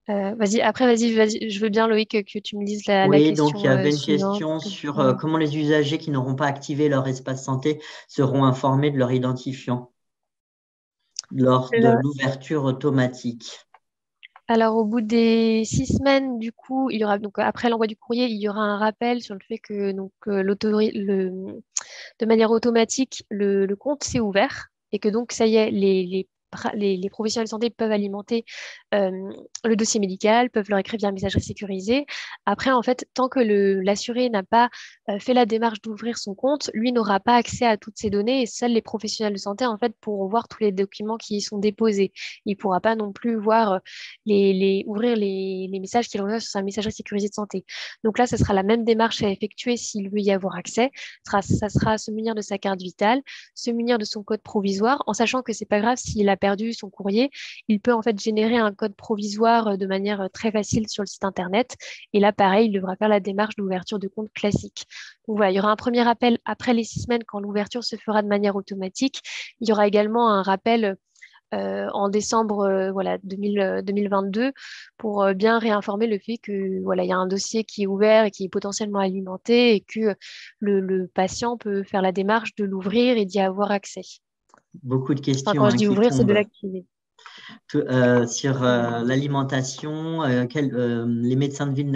Vas-y, je veux bien, Loïc, que tu me dises la question. Oui, donc il y avait une question sur comment les usagers qui n'auront pas activé leur espace santé seront informés de leur identifiant. lors de l'ouverture automatique? Alors, au bout des 6 semaines, du coup, il y aura, donc, après l'envoi du courrier, il y aura un rappel sur le fait que donc, de manière automatique, le compte s'est ouvert et que donc, ça y est, les professionnels de santé peuvent alimenter le dossier médical, peuvent leur écrire via un messagerie sécurisé. Après, en fait, tant que l'assuré n'a pas fait la démarche d'ouvrir son compte, lui n'aura pas accès à toutes ces données et seuls les professionnels de santé, en fait, pourront voir tous les documents qui y sont déposés. Il ne pourra pas non plus voir ouvrir les messages qu'il reçoit sur sa messagerie sécurisée de santé. Donc là, ce sera la même démarche à effectuer s'il veut y avoir accès. Ça sera se munir de sa carte vitale, se munir de son code provisoire, en sachant que c'est pas grave s'il a perdu son courrier. Il peut en fait générer un code provisoire de manière très facile sur le site internet. Et là, pareil, il devra faire la démarche d'ouverture de compte classique. Donc voilà, il y aura un premier appel après les 6 semaines quand l'ouverture se fera de manière automatique. Il y aura également un rappel en décembre 2022 pour bien réinformer le fait que voilà, il y a un dossier qui est ouvert et qui est potentiellement alimenté et que le patient peut faire la démarche de l'ouvrir et d'y avoir accès. Beaucoup de questions quand je dis qui ouvrir, c'est de tombent l'activer. sur l'alimentation. Les médecins de ville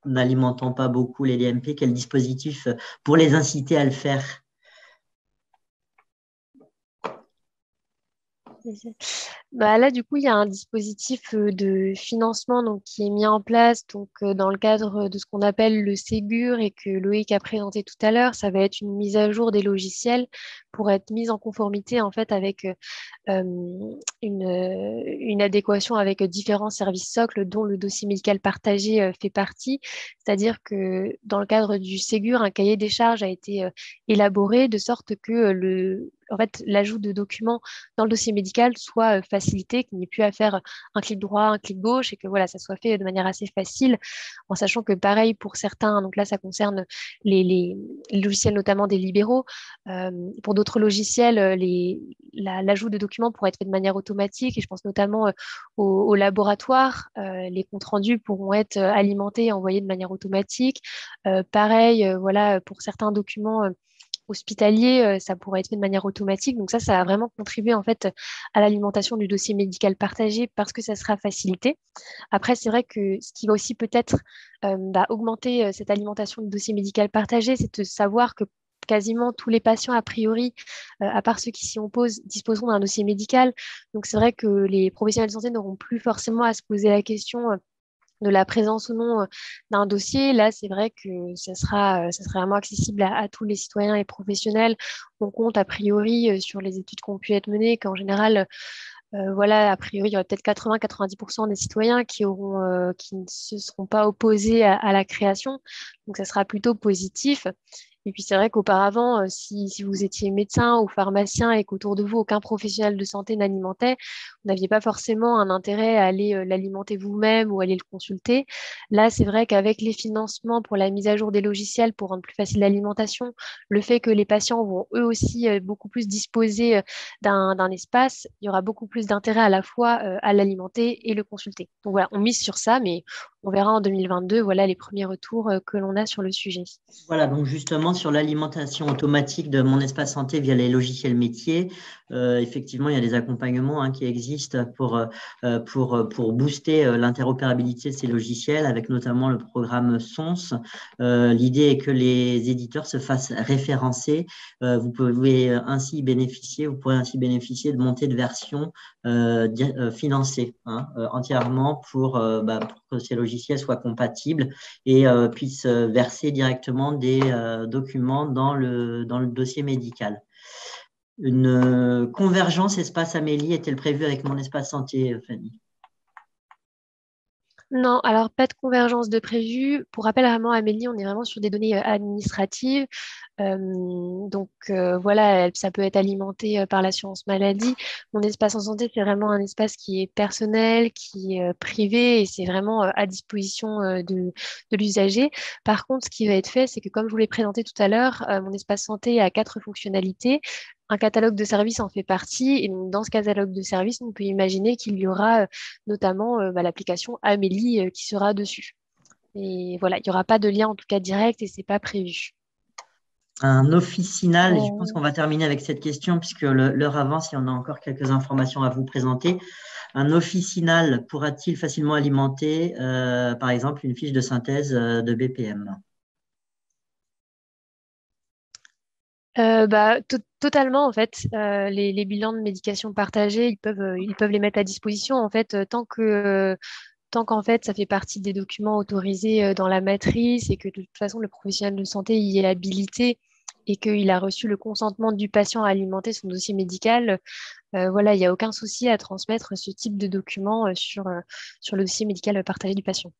n'alimentant pas beaucoup les DMP, quel dispositif pour les inciter à le faire? Là, du coup, il y a un dispositif de financement donc, qui est mis en place dans le cadre de ce qu'on appelle le Ségur et que Loïc a présenté tout à l'heure. Ça va être une mise à jour des logiciels pour être mise en conformité en fait, avec une adéquation avec différents services socles dont le dossier médical partagé fait partie. C'est-à-dire que dans le cadre du Ségur, un cahier des charges a été élaboré de sorte que en fait, l'ajout de documents dans le dossier médical soit facilité, qu'il n'y ait plus à faire un clic droit, un clic gauche et que voilà, ça soit fait de manière assez facile, en sachant que pareil pour certains, donc là ça concerne les logiciels notamment des libéraux, pour d'autres logiciels, l'ajout de documents pourrait être fait de manière automatique et je pense notamment au laboratoire, les comptes rendus pourront être alimentés et envoyés de manière automatique. Pareil, voilà, pour certains documents hospitalier, ça pourrait être fait de manière automatique. Donc ça va vraiment contribuer en fait à l'alimentation du dossier médical partagé parce que ça sera facilité. Après, c'est vrai que ce qui va aussi peut-être augmenter cette alimentation du dossier médical partagé, c'est de savoir que quasiment tous les patients, a priori, à part ceux qui s'y opposent, disposeront d'un dossier médical. Donc c'est vrai que les professionnels de santé n'auront plus forcément à se poser la question de la présence ou non d'un dossier. Là, c'est vrai que ça sera vraiment accessible à tous les citoyens et professionnels. On compte a priori sur les études qui ont pu être menées qu'en général, voilà, a priori, il y aurait peut-être 80-90% des citoyens qui ne se seront pas opposés à la création. Donc, ça sera plutôt positif. Et puis, c'est vrai qu'auparavant, si vous étiez médecin ou pharmacien et qu'autour de vous, aucun professionnel de santé n'alimentait, vous n'aviez pas forcément un intérêt à aller l'alimenter vous-même ou aller le consulter. Là, c'est vrai qu'avec les financements pour la mise à jour des logiciels pour rendre plus facile l'alimentation, le fait que les patients vont eux aussi beaucoup plus disposer d'un espace, il y aura beaucoup plus d'intérêt à la fois à l'alimenter et le consulter. Donc voilà, on mise sur ça, mais on verra en 2022 voilà, les premiers retours que l'on a sur le sujet. Voilà, donc justement sur l'alimentation automatique de mon espace santé via les logiciels métiers, effectivement, il y a des accompagnements qui existent pour booster l'interopérabilité de ces logiciels, avec notamment le programme SONS. L'idée est que les éditeurs se fassent référencer. Vous pourrez ainsi bénéficier de montées de versions financées entièrement pour que ces logiciels soient compatibles et puissent verser directement des documents dans le dossier médical. Une convergence espace Amélie est-elle prévue avec mon espace santé, Fanny? Non, alors pas de convergence de prévu. Pour rappel, vraiment, Amélie, on est vraiment sur des données administratives. Voilà, ça peut être alimenté par l'assurance maladie. Mon espace en santé, c'est vraiment un espace qui est personnel, qui est privé et c'est vraiment à disposition de l'usager. Par contre, ce qui va être fait, c'est que comme je vous l'ai présenté tout à l'heure, mon espace santé a 4 fonctionnalités. Un catalogue de services en fait partie. Et donc, dans ce catalogue de services, on peut imaginer qu'il y aura notamment l'application Amélie qui sera dessus. Et voilà, il n'y aura pas de lien en tout cas direct et c'est pas prévu. Un officinal, je pense qu'on va terminer avec cette question puisque l'heure avance et on a encore quelques informations à vous présenter. Un officinal pourra-t-il facilement alimenter, par exemple, une fiche de synthèse de BPM? Totalement, en fait. Les bilans de médication partagés, ils peuvent les mettre à disposition, en fait, tant qu'en fait, ça fait partie des documents autorisés dans la matrice et que de toute façon, le professionnel de santé y est habilité et qu'il a reçu le consentement du patient à alimenter son dossier médical, voilà, il n'y a aucun souci à transmettre ce type de documents sur le dossier médical partagé du patient.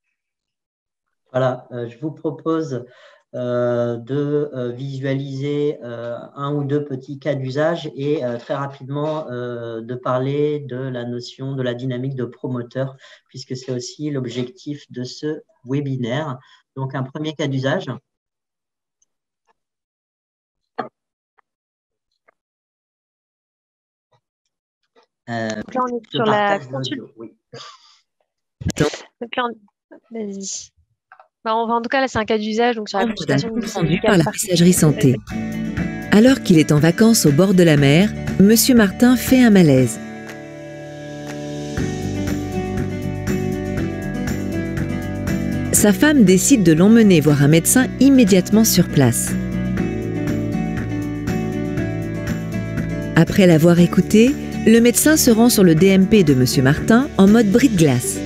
Voilà, je vous propose de visualiser un ou deux petits cas d'usage et très rapidement de parler de la notion de la dynamique de promoteur, puisque c'est aussi l'objectif de ce webinaire. Donc, un premier cas d'usage. Donc là, on est sur la consultation. Oui. Donc là, vas-y. En tout cas, là, c'est un cas d'usage, donc sur la consultation rendu par la messagerie santé. Alors qu'il est en vacances au bord de la mer, Monsieur Martin fait un malaise. Sa femme décide de l'emmener voir un médecin immédiatement sur place. Après l'avoir écouté, le médecin se rend sur le DMP de Monsieur Martin en mode bris de glace.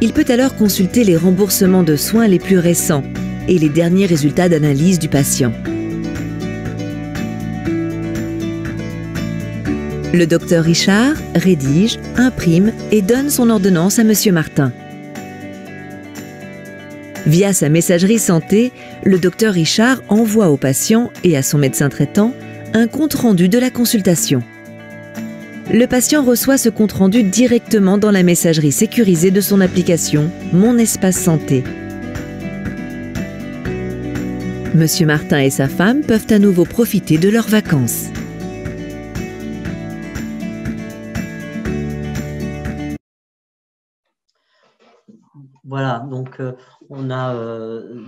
Il peut alors consulter les remboursements de soins les plus récents et les derniers résultats d'analyse du patient. Le docteur Richard rédige, imprime et donne son ordonnance à Monsieur Martin. Via sa messagerie santé, le docteur Richard envoie au patient et à son médecin traitant un compte-rendu de la consultation. Le patient reçoit ce compte-rendu directement dans la messagerie sécurisée de son application Mon Espace Santé. Monsieur Martin et sa femme peuvent à nouveau profiter de leurs vacances. Voilà, donc on a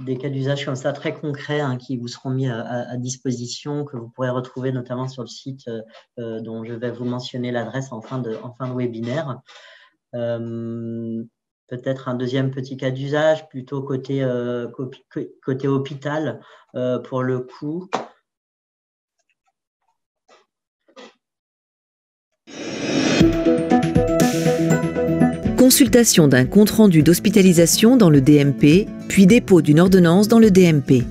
des cas d'usage comme ça très concrets qui vous seront mis à disposition, que vous pourrez retrouver notamment sur le site dont je vais vous mentionner l'adresse en fin de webinaire. Peut-être un deuxième petit cas d'usage, plutôt côté hôpital pour le coup. Consultation d'un compte-rendu d'hospitalisation dans le DMP, puis dépôt d'une ordonnance dans le DMP.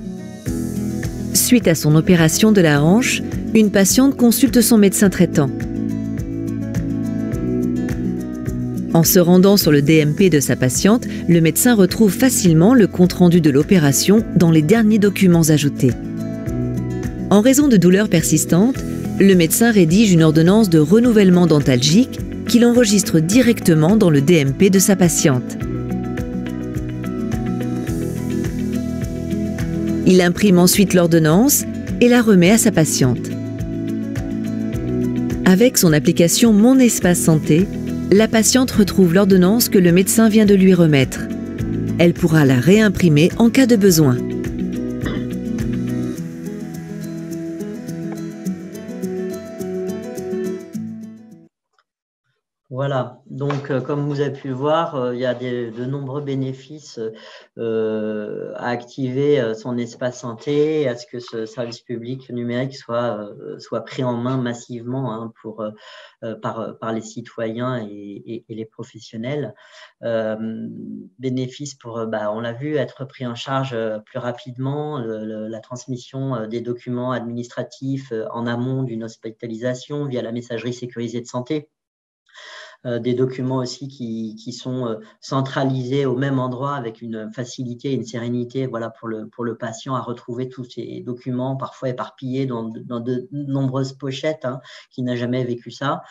Suite à son opération de la hanche, une patiente consulte son médecin traitant. En se rendant sur le DMP de sa patiente, le médecin retrouve facilement le compte-rendu de l'opération dans les derniers documents ajoutés. En raison de douleurs persistantes, le médecin rédige une ordonnance de renouvellement dentalgique qu'il enregistre directement dans le DMP de sa patiente. Il imprime ensuite l'ordonnance et la remet à sa patiente. Avec son application Mon Espace Santé, la patiente retrouve l'ordonnance que le médecin vient de lui remettre. Elle pourra la réimprimer en cas de besoin. Voilà, donc comme vous avez pu le voir, il y a de nombreux bénéfices à activer son espace santé et à ce que ce service public numérique soit pris en main massivement par les citoyens et les professionnels. Bénéfices pour, on l'a vu, être pris en charge plus rapidement, la transmission des documents administratifs en amont d'une hospitalisation via la messagerie sécurisée de santé. Des documents aussi qui sont centralisés au même endroit avec une facilité et une sérénité, voilà, pour le patient à retrouver tous ces documents parfois éparpillés dans de nombreuses pochettes, qui n'a jamais vécu ça.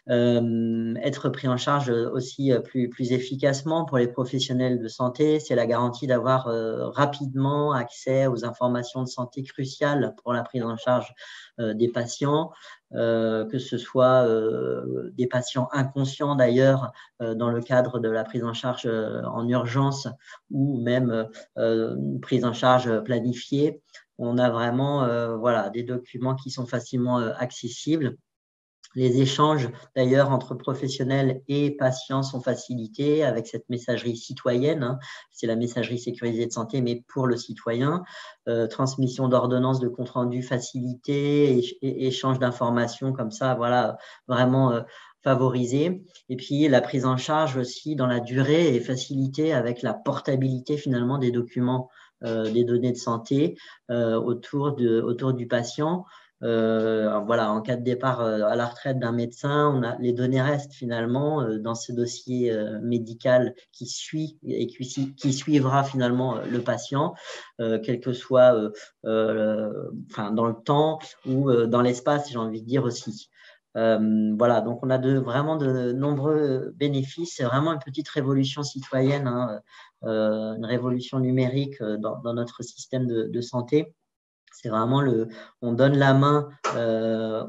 Être pris en charge aussi plus efficacement pour les professionnels de santé, c'est la garantie d'avoir rapidement accès aux informations de santé cruciales pour la prise en charge des patients. Que ce soit des patients inconscients d'ailleurs dans le cadre de la prise en charge en urgence ou même une prise en charge planifiée. On a vraiment des documents qui sont facilement accessibles. Les échanges, d'ailleurs, entre professionnels et patients sont facilités avec cette messagerie citoyenne. Hein. C'est la messagerie sécurisée de santé, mais pour le citoyen. Transmission d'ordonnances de compte rendu facilité, et échange d'informations comme ça, vraiment favorisé. Et puis, la prise en charge aussi dans la durée est facilitée avec la portabilité finalement des documents, des données de santé autour du patient. En cas de départ à la retraite d'un médecin, les données restent finalement dans ce dossier médical qui suit et qui suivra finalement le patient, quel que soit dans le temps ou dans l'espace, j'ai envie de dire aussi. Donc on a vraiment de nombreux bénéfices. C'est vraiment une petite révolution citoyenne, hein, une révolution numérique dans notre système de santé. C'est vraiment on donne la main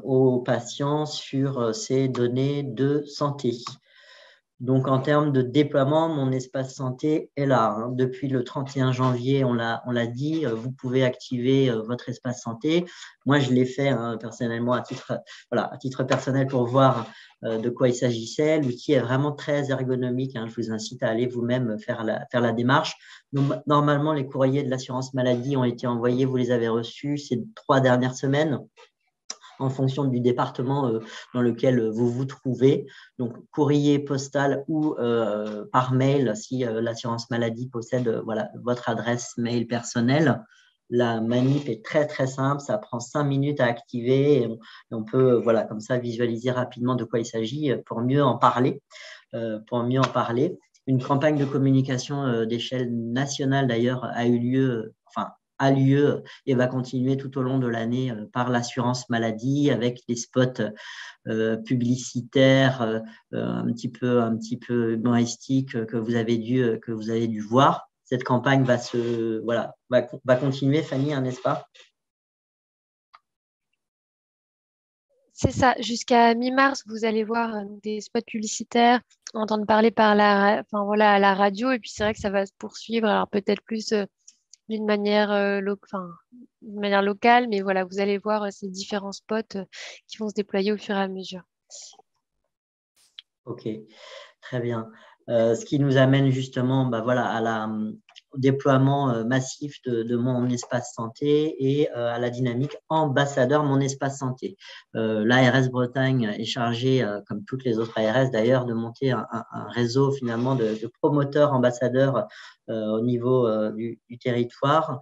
aux patients sur ces données de santé. Donc, en termes de déploiement, mon espace santé est là. Hein. Depuis le 31 janvier, on l'a dit, vous pouvez activer votre espace santé. Moi, je l'ai fait personnellement à titre personnel pour voir de quoi il s'agissait. L'outil est vraiment très ergonomique. Hein. Je vous incite à aller vous-même faire la démarche. Normalement, les courriers de l'assurance maladie ont été envoyés. Vous les avez reçus ces 3 dernières semaines, en fonction du département dans lequel vous vous trouvez. Donc, courrier postal ou par mail, si l'assurance maladie possède votre adresse mail personnelle. La manip est très, très simple. Ça prend 5 minutes à activer. Et on peut, comme ça, visualiser rapidement de quoi il s'agit pour mieux en parler. Une campagne de communication d'échelle nationale, d'ailleurs, a lieu et va continuer tout au long de l'année par l'assurance maladie avec des spots publicitaires un petit peu humoristiques que vous avez dû voir. Cette campagne va continuer, Fanny, hein, n'est-ce pas? C'est ça. Jusqu'à mi-mars, vous allez voir des spots publicitaires, entendre parler à la radio. Et puis, c'est vrai que ça va se poursuivre. Alors, peut-être plus d'une manière, locale, mais voilà, vous allez voir ces différents spots qui vont se déployer au fur et à mesure. Ok, très bien. Ce qui nous amène justement au déploiement massif de mon espace santé et à la dynamique ambassadeur mon espace santé. L'ARS Bretagne est chargée, comme toutes les autres ARS d'ailleurs, de monter un réseau finalement de promoteurs ambassadeurs au niveau du territoire.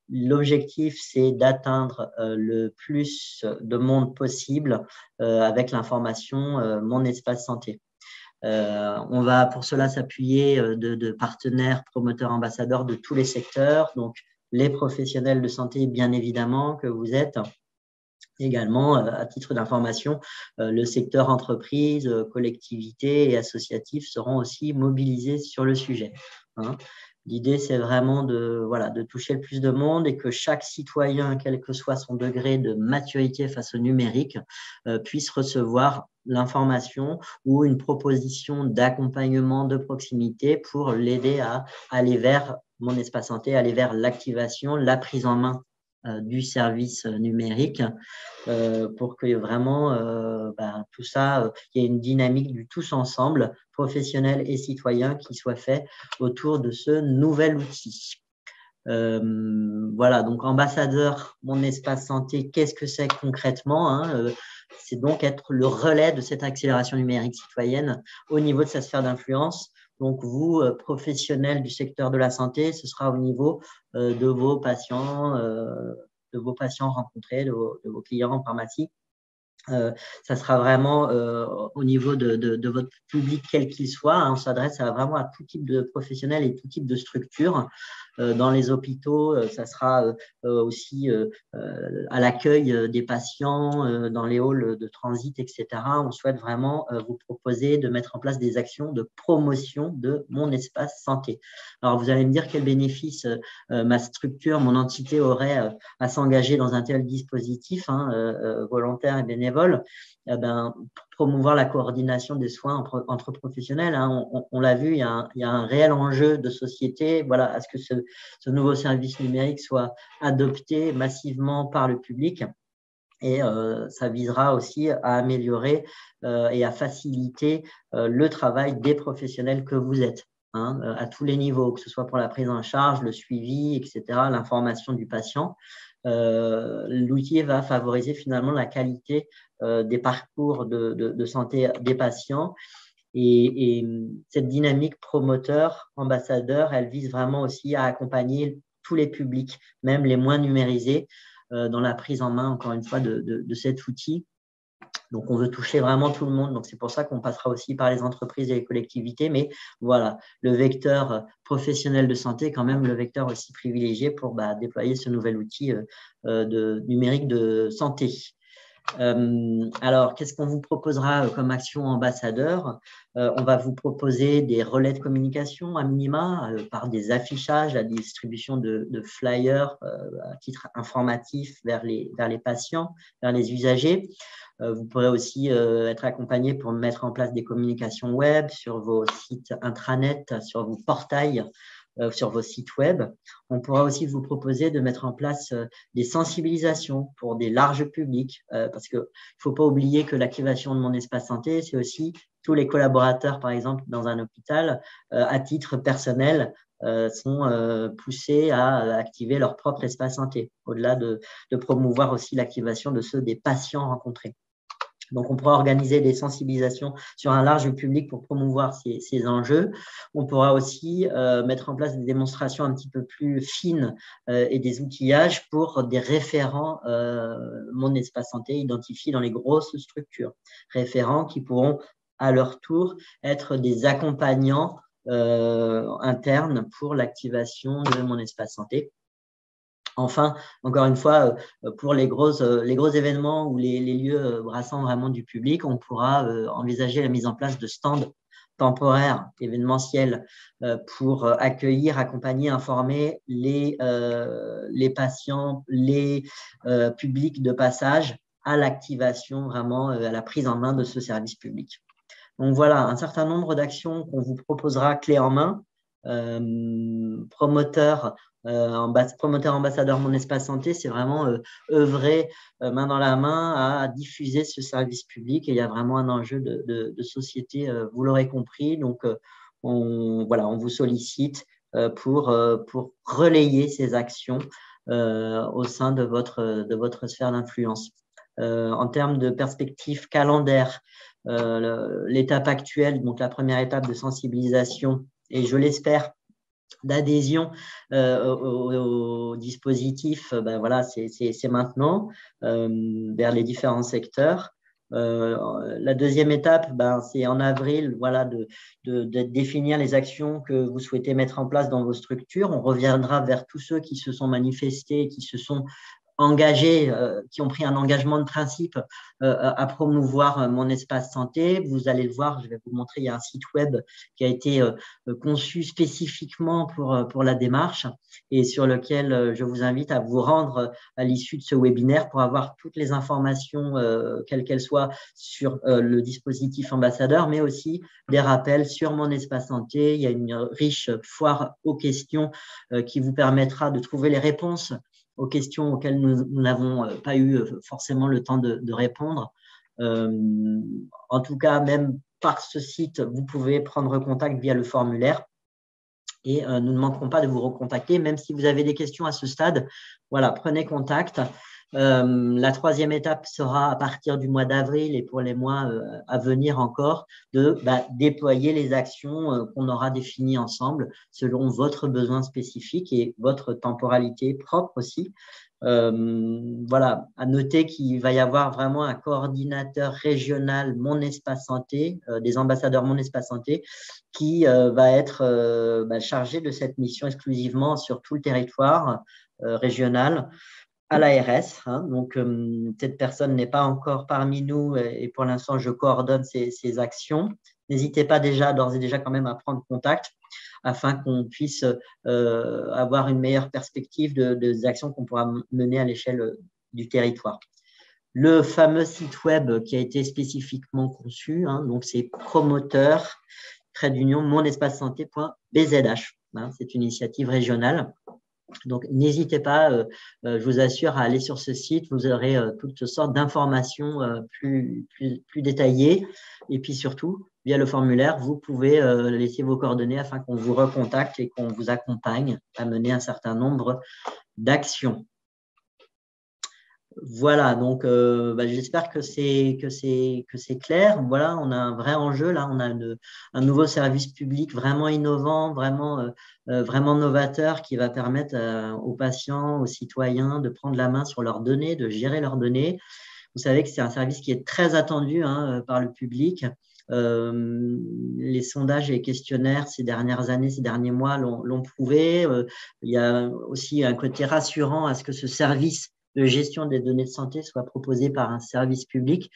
L'objectif, c'est d'atteindre le plus de monde possible avec l'information Mon Espace Santé. On va pour cela s'appuyer de partenaires, promoteurs, ambassadeurs de tous les secteurs, donc les professionnels de santé, bien évidemment, que vous êtes. Également, à titre d'information, le secteur entreprise, collectivité et associatif seront aussi mobilisés sur le sujet. Hein. L'idée, c'est vraiment de toucher le plus de monde et que chaque citoyen, quel que soit son degré de maturité face au numérique, puisse recevoir l'information ou une proposition d'accompagnement de proximité pour l'aider à aller vers Mon Espace Santé, aller vers l'activation, la prise en main du service numérique pour que vraiment tout ça, il y ait une dynamique du tous ensemble, professionnels et citoyens, qui soit fait autour de ce nouvel outil. Donc ambassadeur Mon Espace Santé, qu'est-ce que c'est concrètement, hein, c'est donc être le relais de cette accélération numérique citoyenne au niveau de sa sphère d'influence. Donc, vous, professionnels du secteur de la santé, ce sera au niveau de vos patients rencontrés, de vos clients en pharmacie. Ça sera vraiment au niveau de votre public, quel qu'il soit. Hein, on s'adresse vraiment à tout type de professionnels et tout type de structures. Dans les hôpitaux, ça sera aussi à l'accueil des patients, dans les halls de transit, etc. On souhaite vraiment vous proposer de mettre en place des actions de promotion de Mon Espace Santé. Alors, vous allez me dire quel bénéfice ma structure, mon entité aurait à s'engager dans un tel dispositif volontaire et bénévole. promouvoir la coordination des soins entre professionnels. Hein. On l'a vu, il y a un réel enjeu de société, voilà, à ce que ce nouveau service numérique soit adopté massivement par le public. Et ça visera aussi à améliorer et à faciliter le travail des professionnels que vous êtes, hein, à tous les niveaux, que ce soit pour la prise en charge, le suivi, etc., l'information du patient. L'outil va favoriser finalement la qualité des parcours de santé des patients. Et cette dynamique promoteur, ambassadeur, elle vise vraiment aussi à accompagner tous les publics, même les moins numérisés, dans la prise en main, encore une fois, de cet outil. Donc, on veut toucher vraiment tout le monde. Donc, c'est pour ça qu'on passera aussi par les entreprises et les collectivités. Mais voilà, le vecteur professionnel de santé est quand même le vecteur aussi privilégié pour déployer ce nouvel outil numérique de santé. Alors, qu'est-ce qu'on vous proposera comme action ambassadeur? On va vous proposer des relais de communication à minima par des affichages, la distribution de flyers à titre informatif vers les patients, vers les usagers. Vous pourrez aussi être accompagné pour mettre en place des communications web sur vos sites intranet, sur vos portails, sur vos sites web. On pourra aussi vous proposer de mettre en place des sensibilisations pour des larges publics, parce qu'il ne faut pas oublier que l'activation de Mon Espace Santé, c'est aussi tous les collaborateurs, par exemple, dans un hôpital, à titre personnel, sont poussés à activer leur propre espace santé, au-delà de promouvoir aussi l'activation de ceux des patients rencontrés. Donc, on pourra organiser des sensibilisations sur un large public pour promouvoir ces enjeux. On pourra aussi mettre en place des démonstrations un petit peu plus fines et des outillages pour des référents Mon Espace Santé identifiés dans les grosses structures. Référents qui pourront, à leur tour, être des accompagnants internes pour l'activation de Mon Espace Santé. Enfin, encore une fois, pour les gros événements ou les lieux brassant vraiment du public, on pourra envisager la mise en place de stands temporaires, événementiels, pour accueillir, accompagner, informer les patients, les publics de passage à l'activation, vraiment à la prise en main de ce service public. Donc voilà, un certain nombre d'actions qu'on vous proposera clé en main. Promoteur ambassadeur Mon Espace Santé, c'est vraiment œuvrer main dans la main à diffuser ce service public, et il y a vraiment un enjeu de société, vous l'aurez compris. Donc on vous sollicite pour relayer ces actions au sein de votre sphère d'influence. En termes de perspective calendaire, l'étape actuelle, donc la première étape de sensibilisation et je l'espère d'adhésion au dispositif, voilà, c'est maintenant vers les différents secteurs. La deuxième étape, c'est en avril, voilà, de définir les actions que vous souhaitez mettre en place dans vos structures. On reviendra vers tous ceux qui se sont manifestés, qui se sont engagés, qui ont pris un engagement de principe à promouvoir Mon Espace Santé. Vous allez le voir, je vais vous montrer, il y a un site web qui a été conçu spécifiquement pour la démarche et sur lequel je vous invite à vous rendre à l'issue de ce webinaire pour avoir toutes les informations, quelles qu'elles soient, sur le dispositif ambassadeur, mais aussi des rappels sur Mon Espace Santé. Il y a une riche foire aux questions qui vous permettra de trouver les réponses aux questions auxquelles nous n'avons pas eu forcément le temps de répondre. En tout cas, même par ce site, vous pouvez prendre contact via le formulaire et nous ne manquerons pas de vous recontacter, même si vous avez des questions à ce stade. Voilà, prenez contact. La troisième étape sera à partir du mois d'avril et pour les mois à venir encore de déployer les actions qu'on aura définies ensemble selon votre besoin spécifique et votre temporalité propre aussi. Voilà, à noter qu'il va y avoir vraiment un coordinateur régional Mon Espace Santé, des ambassadeurs Mon Espace Santé, qui va être chargé de cette mission exclusivement sur tout le territoire régional à l'ARS. Donc, cette personne n'est pas encore parmi nous et pour l'instant, je coordonne ces actions. N'hésitez pas d'ores et déjà quand même à prendre contact afin qu'on puisse avoir une meilleure perspective des actions qu'on pourra mener à l'échelle du territoire. le fameux site web qui a été spécifiquement conçu, hein, donc c'est promoteur, trait d'union, monespacesanté.bzh. Hein, c'est une initiative régionale. Donc, n'hésitez pas, je vous assure, à aller sur ce site. Vous aurez toutes sortes d'informations plus détaillées. Et puis surtout, via le formulaire, vous pouvez laisser vos coordonnées afin qu'on vous recontacte et qu'on vous accompagne à mener un certain nombre d'actions. Voilà, donc j'espère que c'est clair. Voilà, on a un vrai enjeu là, on a un nouveau service public vraiment innovant, vraiment novateur qui va permettre aux patients, aux citoyens de prendre la main sur leurs données, de gérer leurs données. Vous savez que c'est un service qui est très attendu par le public. Les sondages et les questionnaires ces dernières années, ces derniers mois l'ont prouvé. Il y a aussi un côté rassurant à ce que ce service de gestion des données de santé soit proposé par un service public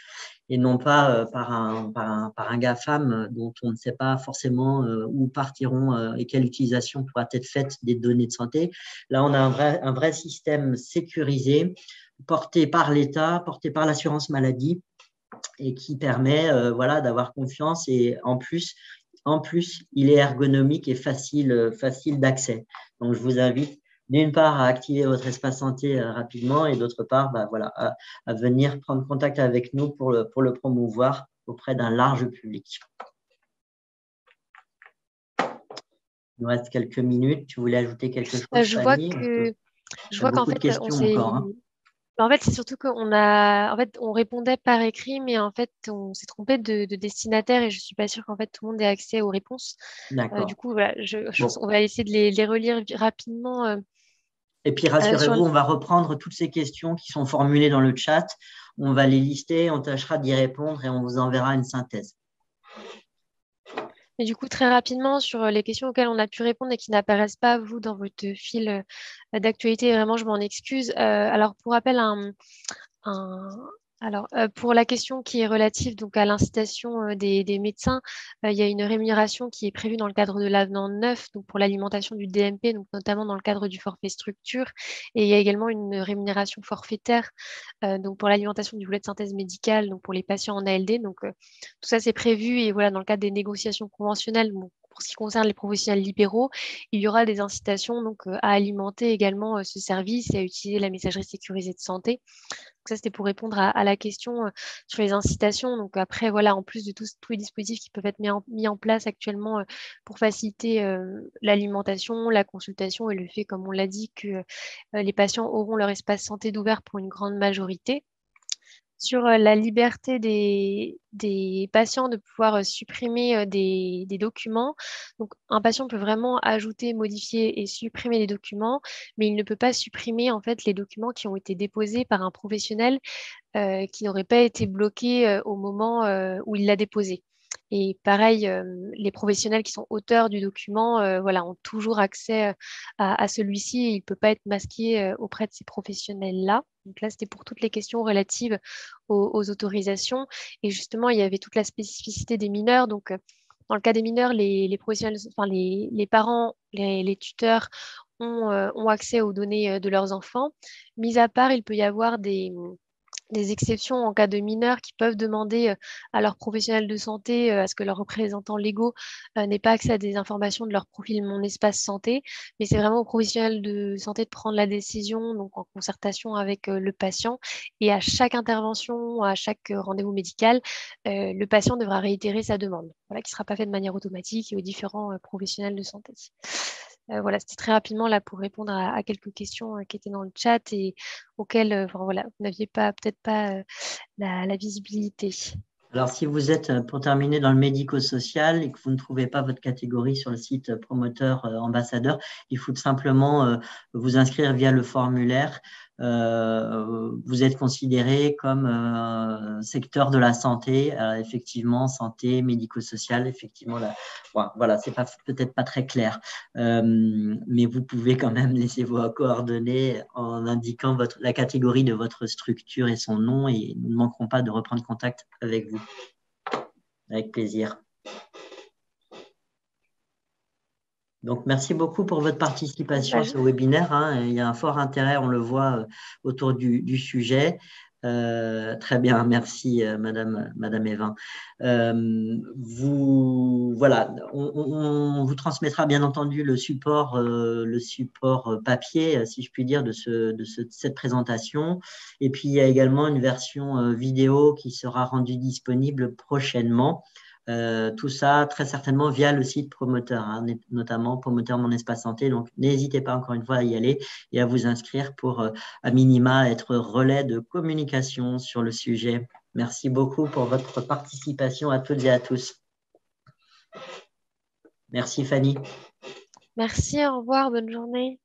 et non pas par un GAFAM dont on ne sait pas forcément où partiront et quelle utilisation pourra être faite des données de santé. Là, on a un vrai système sécurisé, porté par l'État, porté par l'assurance maladie et qui permet d'avoir confiance et en plus, il est ergonomique et facile d'accès. Donc, je vous invite d'une part à activer votre espace santé rapidement et d'autre part à venir prendre contact avec nous pour le promouvoir auprès d'un large public. Il nous reste quelques minutes. Tu voulais ajouter quelque chose, Je vois qu'en fait, en fait, c'est surtout on répondait par écrit, mais en fait, on s'est trompé de destinataire et je suis pas sûre qu'en fait tout le monde ait accès aux réponses. Du coup, voilà, on va essayer de les relire rapidement. Et puis, rassurez-vous, on va reprendre toutes ces questions qui sont formulées dans le chat. On va les lister, on tâchera d'y répondre et on vous enverra une synthèse. Et du coup, très rapidement, sur les questions auxquelles on a pu répondre et qui n'apparaissent pas, vous, dans votre fil d'actualité, vraiment, je m'en excuse. Alors, pour rappel, pour la question qui est relative donc, à l'incitation des médecins, il y a une rémunération qui est prévue dans le cadre de l'avenant 9 donc pour l'alimentation du DMP, donc notamment dans le cadre du forfait structure. Et il y a également une rémunération forfaitaire donc pour l'alimentation du volet de synthèse médicale, donc pour les patients en ALD. Donc tout ça, c'est prévu. Et voilà, dans le cadre des négociations conventionnelles, pour ce qui concerne les professionnels libéraux, il y aura des incitations donc, à alimenter également ce service et à utiliser la messagerie sécurisée de santé. Donc ça, c'était pour répondre à la question sur les incitations. Donc après, voilà, en plus de tous les dispositifs qui peuvent être mis en place actuellement pour faciliter l'alimentation, la consultation et le fait, comme on l'a dit, que les patients auront leur espace santé d'ouvert pour une grande majorité. Sur la liberté des patients de pouvoir supprimer des documents. Donc, un patient peut vraiment ajouter, modifier et supprimer des documents, mais il ne peut pas supprimer en fait les documents qui ont été déposés par un professionnel qui n'aurait pas été bloqué au moment où il l'a déposé. Et pareil, les professionnels qui sont auteurs du document ont toujours accès à celui-ci et il ne peut pas être masqué auprès de ces professionnels-là. Donc là, c'était pour toutes les questions relatives aux autorisations. Et justement, il y avait toute la spécificité des mineurs. Donc, dans le cas des mineurs, les professionnels, enfin les parents, les tuteurs ont accès aux données de leurs enfants. Mis à part, il peut y avoir des exceptions en cas de mineurs qui peuvent demander à leurs professionnels de santé, à ce que leurs représentants légaux n'aient pas accès à des informations de leur profil Mon Espace Santé. Mais c'est vraiment aux professionnels de santé de prendre la décision, donc en concertation avec le patient. Et à chaque intervention, à chaque rendez-vous médical, le patient devra réitérer sa demande, voilà, qui ne sera pas fait de manière automatique et aux différents professionnels de santé. Voilà, c'était très rapidement là pour répondre à quelques questions qui étaient dans le chat et auxquelles vous n'aviez peut-être pas la visibilité. Alors, si vous êtes, pour terminer, dans le médico-social et que vous ne trouvez pas votre catégorie sur le site promoteur ambassadeur, il faut simplement vous inscrire via le formulaire. Vous êtes considéré comme secteur de la santé, effectivement, santé, médico-social, effectivement, voilà, c'est peut-être pas très clair, mais vous pouvez quand même laisser vos coordonnées en indiquant la catégorie de votre structure et son nom et nous ne manquerons pas de reprendre contact avec vous. Avec plaisir. Donc, merci beaucoup pour votre participation à ce webinaire. Il y a un fort intérêt, on le voit, autour du sujet. Très bien, merci Madame Evin. Voilà, on vous transmettra bien entendu le support papier, si je puis dire, de cette présentation. Et puis il y a également une version vidéo qui sera rendue disponible prochainement. Tout ça très certainement via le site promoteur, hein, notamment promoteur Mon Espace Santé. Donc n'hésitez pas encore une fois à y aller et à vous inscrire pour à minima être relais de communication sur le sujet. Merci beaucoup pour votre participation à toutes et à tous. Merci Fanny. Merci, au revoir, bonne journée.